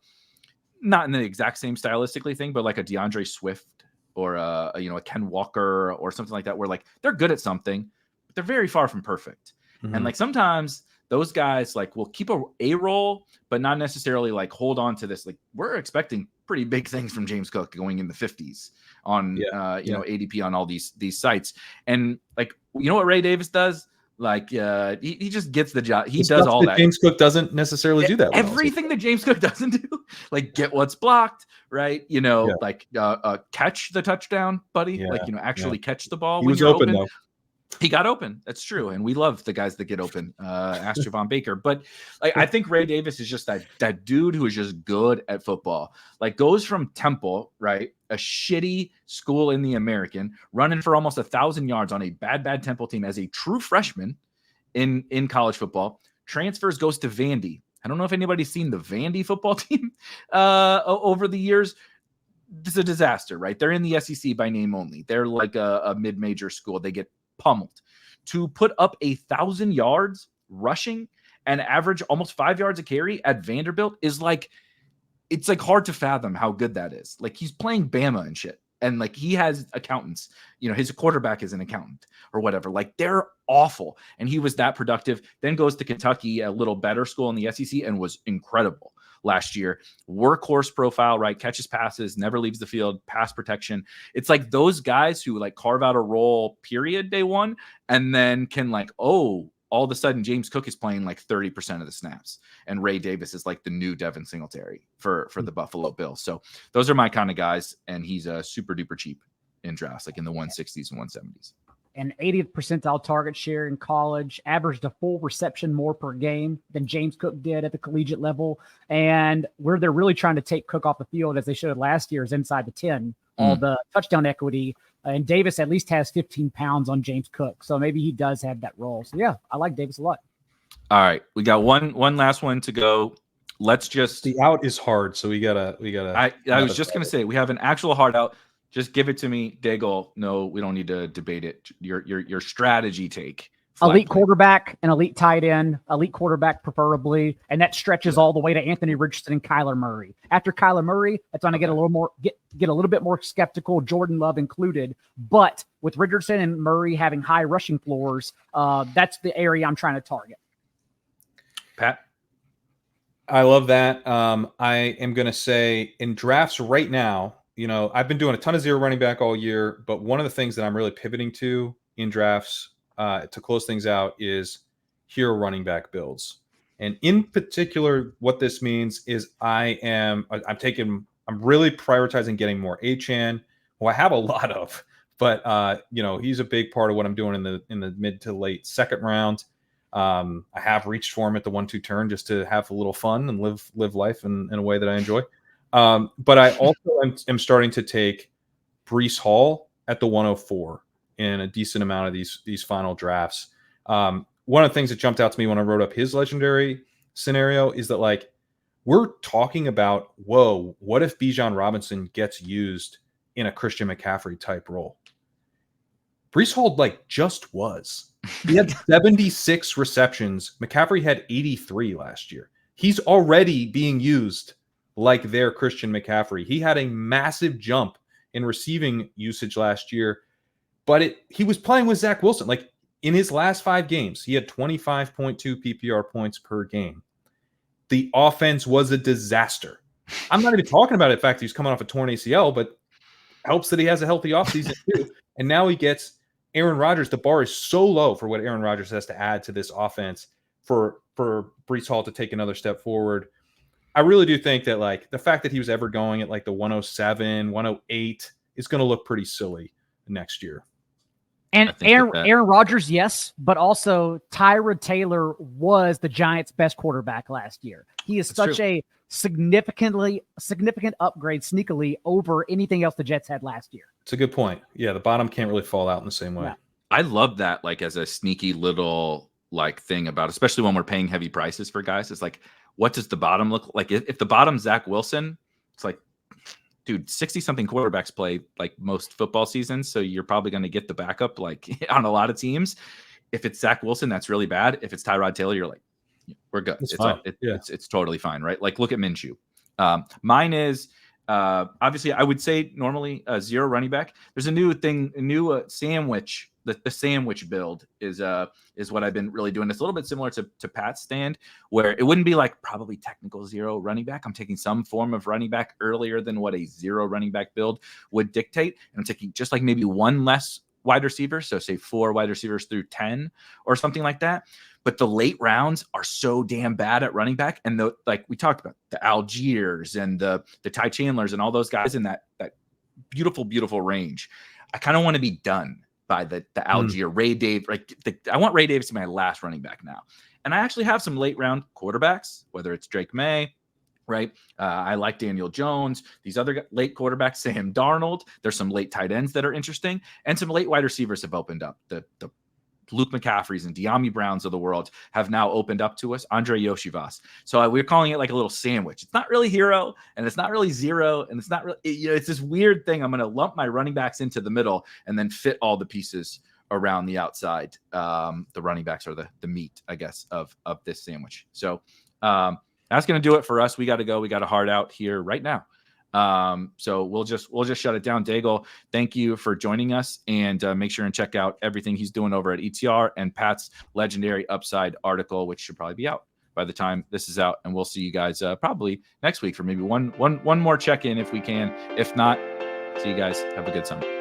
not in the exact same stylistically thing, but like a DeAndre Swift or a Ken Walker or something like that, where like they're good at something, but they're very far from perfect. And like sometimes those guys like will keep a role, but not necessarily like hold on to this. Like we're expecting pretty big things from James Cook going in the 50s on ADP on all these sites. And like, you know what Ray Davis does? Like he just gets the job. He does all that. James Cook doesn't necessarily do that. Everything that James Cook doesn't do, like get what's blocked, right? Like catch the touchdown, buddy. Like actually catch the ball. He was open though. He got open. That's true. And we love the guys that get open. Ask Javon Baker. But I think Ray Davis is just that dude who is just good at football. Like goes from Temple, right? A shitty school in the American, running for almost 1,000 yards on a bad Temple team as a true freshman in college football. Transfers, goes to Vandy. I don't know if anybody's seen the Vandy football team over the years. It's a disaster, right? They're in the SEC by name only. They're like a mid-major school. They get pummeled. To put up 1,000 yards rushing and average almost 5 yards a carry at Vanderbilt is like, it's like hard to fathom how good that is. Like he's playing Bama and shit. And like he has accountants, his quarterback is an accountant or whatever. Like they're awful. And he was that productive. Then goes to Kentucky, a little better school in the SEC, and was incredible last year. Workhorse profile, right? Catches passes, never leaves the field, pass protection. It's like those guys who like carve out a role period day one, and then can like, all of a sudden James Cook is playing like 30% of the snaps. And Ray Davis is like the new Devin Singletary for the Buffalo Bills. So those are my kind of guys. And he's super duper cheap in drafts, like in the 160s and 170s. An 80th percentile target share in college, averaged a full reception more per game than James Cook did at the collegiate level. And where they're really trying to take Cook off the field, as they showed last year, is inside the 10, all the touchdown equity. And Davis at least has 15 pounds on James Cook. So maybe he does have that role. So yeah, I like Davis a lot. All right. We got one last one to go. Let's just, the out is hard. So we gotta, I was just going to say, we have an actual hard out. Just give it to me, Daigle. No, we don't need to debate it. Your strategy take. Elite quarterback, an elite tight end, elite quarterback preferably, and that stretches all the way to Anthony Richardson and Kyler Murray. After Kyler Murray, that's going to get a little more get a little bit more skeptical, Jordan Love included. But with Richardson and Murray having high rushing floors, that's the area I'm trying to target. Pat, I love that. I am going to say in drafts right now, I've been doing a ton of zero running back all year, but one of the things that I'm really pivoting to in drafts to close things out is hero running back builds. And in particular, what this means is I'm really prioritizing getting more Achane, who I have a lot of, but he's a big part of what I'm doing in the mid to late second round. I have reached for him at the 1-2 turn just to have a little fun and live life in a way that I enjoy. But I also am starting to take Breece Hall at the 104 in a decent amount of these final drafts. One of the things that jumped out to me when I wrote up his legendary scenario is that like we're talking about, what if Bijan Robinson gets used in a Christian McCaffrey type role? Breece Hall just was. He had 76 receptions. McCaffrey had 83 last year. He's already being used like their Christian McCaffrey. He had a massive jump in receiving usage last year, but he was playing with Zach Wilson. Like in his last 5 games, he had 25.2 PPR points per game. The offense was a disaster. I'm not even talking about the fact that he's coming off a torn ACL, but helps that he has a healthy offseason too. And now he gets Aaron Rodgers. The bar is so low for what Aaron Rodgers has to add to this offense for Breece Hall to take another step forward. I really do think that like the fact that he was ever going at like the 107, 108 is going to look pretty silly next year. And Aaron Rodgers, yes, but also Tyrod Taylor was the Giants' best quarterback last year. He is such a significant upgrade sneakily over anything else the Jets had last year. It's a good point. Yeah, the bottom can't really fall out in the same way. Yeah. I love that like as a sneaky little like thing about, especially when we're paying heavy prices for guys. It's like, what does the bottom look like? If the bottom's Zach Wilson, it's like, dude, 60-something quarterbacks play like most football seasons, so you're probably going to get the backup like on a lot of teams. If it's Zach Wilson, that's really bad. If it's Tyrod Taylor, you're like, we're good. It's totally fine, right? Like look at Minshew. Mine is obviously I would say normally zero running back. There's a new thing, sandwich. The sandwich build is what I've been really doing. It's a little bit similar to Pat's stand, where it wouldn't be like probably technical zero running back. I'm taking some form of running back earlier than what a zero running back build would dictate. And I'm taking just like maybe one less wide receiver. So say 4 wide receivers through 10 or something like that. But the late rounds are so damn bad at running back. And like we talked about the Algiers and the Ty Chandlers and all those guys in that beautiful, beautiful range. I kind of want to be done by the Algier Ray Davis. I want Ray Davis to be my last running back now. And I actually have some late round quarterbacks, whether it's Drake May, right? I like Daniel Jones. These other late quarterbacks, Sam Darnold. There's some late tight ends that are interesting, and some late wide receivers have opened up. The Luke McCaffreys and De'Ami Browns of the world have now opened up to us. Andre Yoshivas. So we're calling it like a little sandwich. It's not really hero, and it's not really zero, and it's not really. It's this weird thing. I'm going to lump my running backs into the middle and then fit all the pieces around the outside. The running backs are the meat, I guess, of this sandwich. So that's going to do it for us. We got to go. We got a hard out here right now. So we'll just shut it down. Daigle, thank you for joining us, and make sure and check out everything he's doing over at ETR and Pat's legendary upside article, which should probably be out by the time this is out. And we'll see you guys probably next week for maybe one more check-in if we can. If not, see you guys. Have a good summer.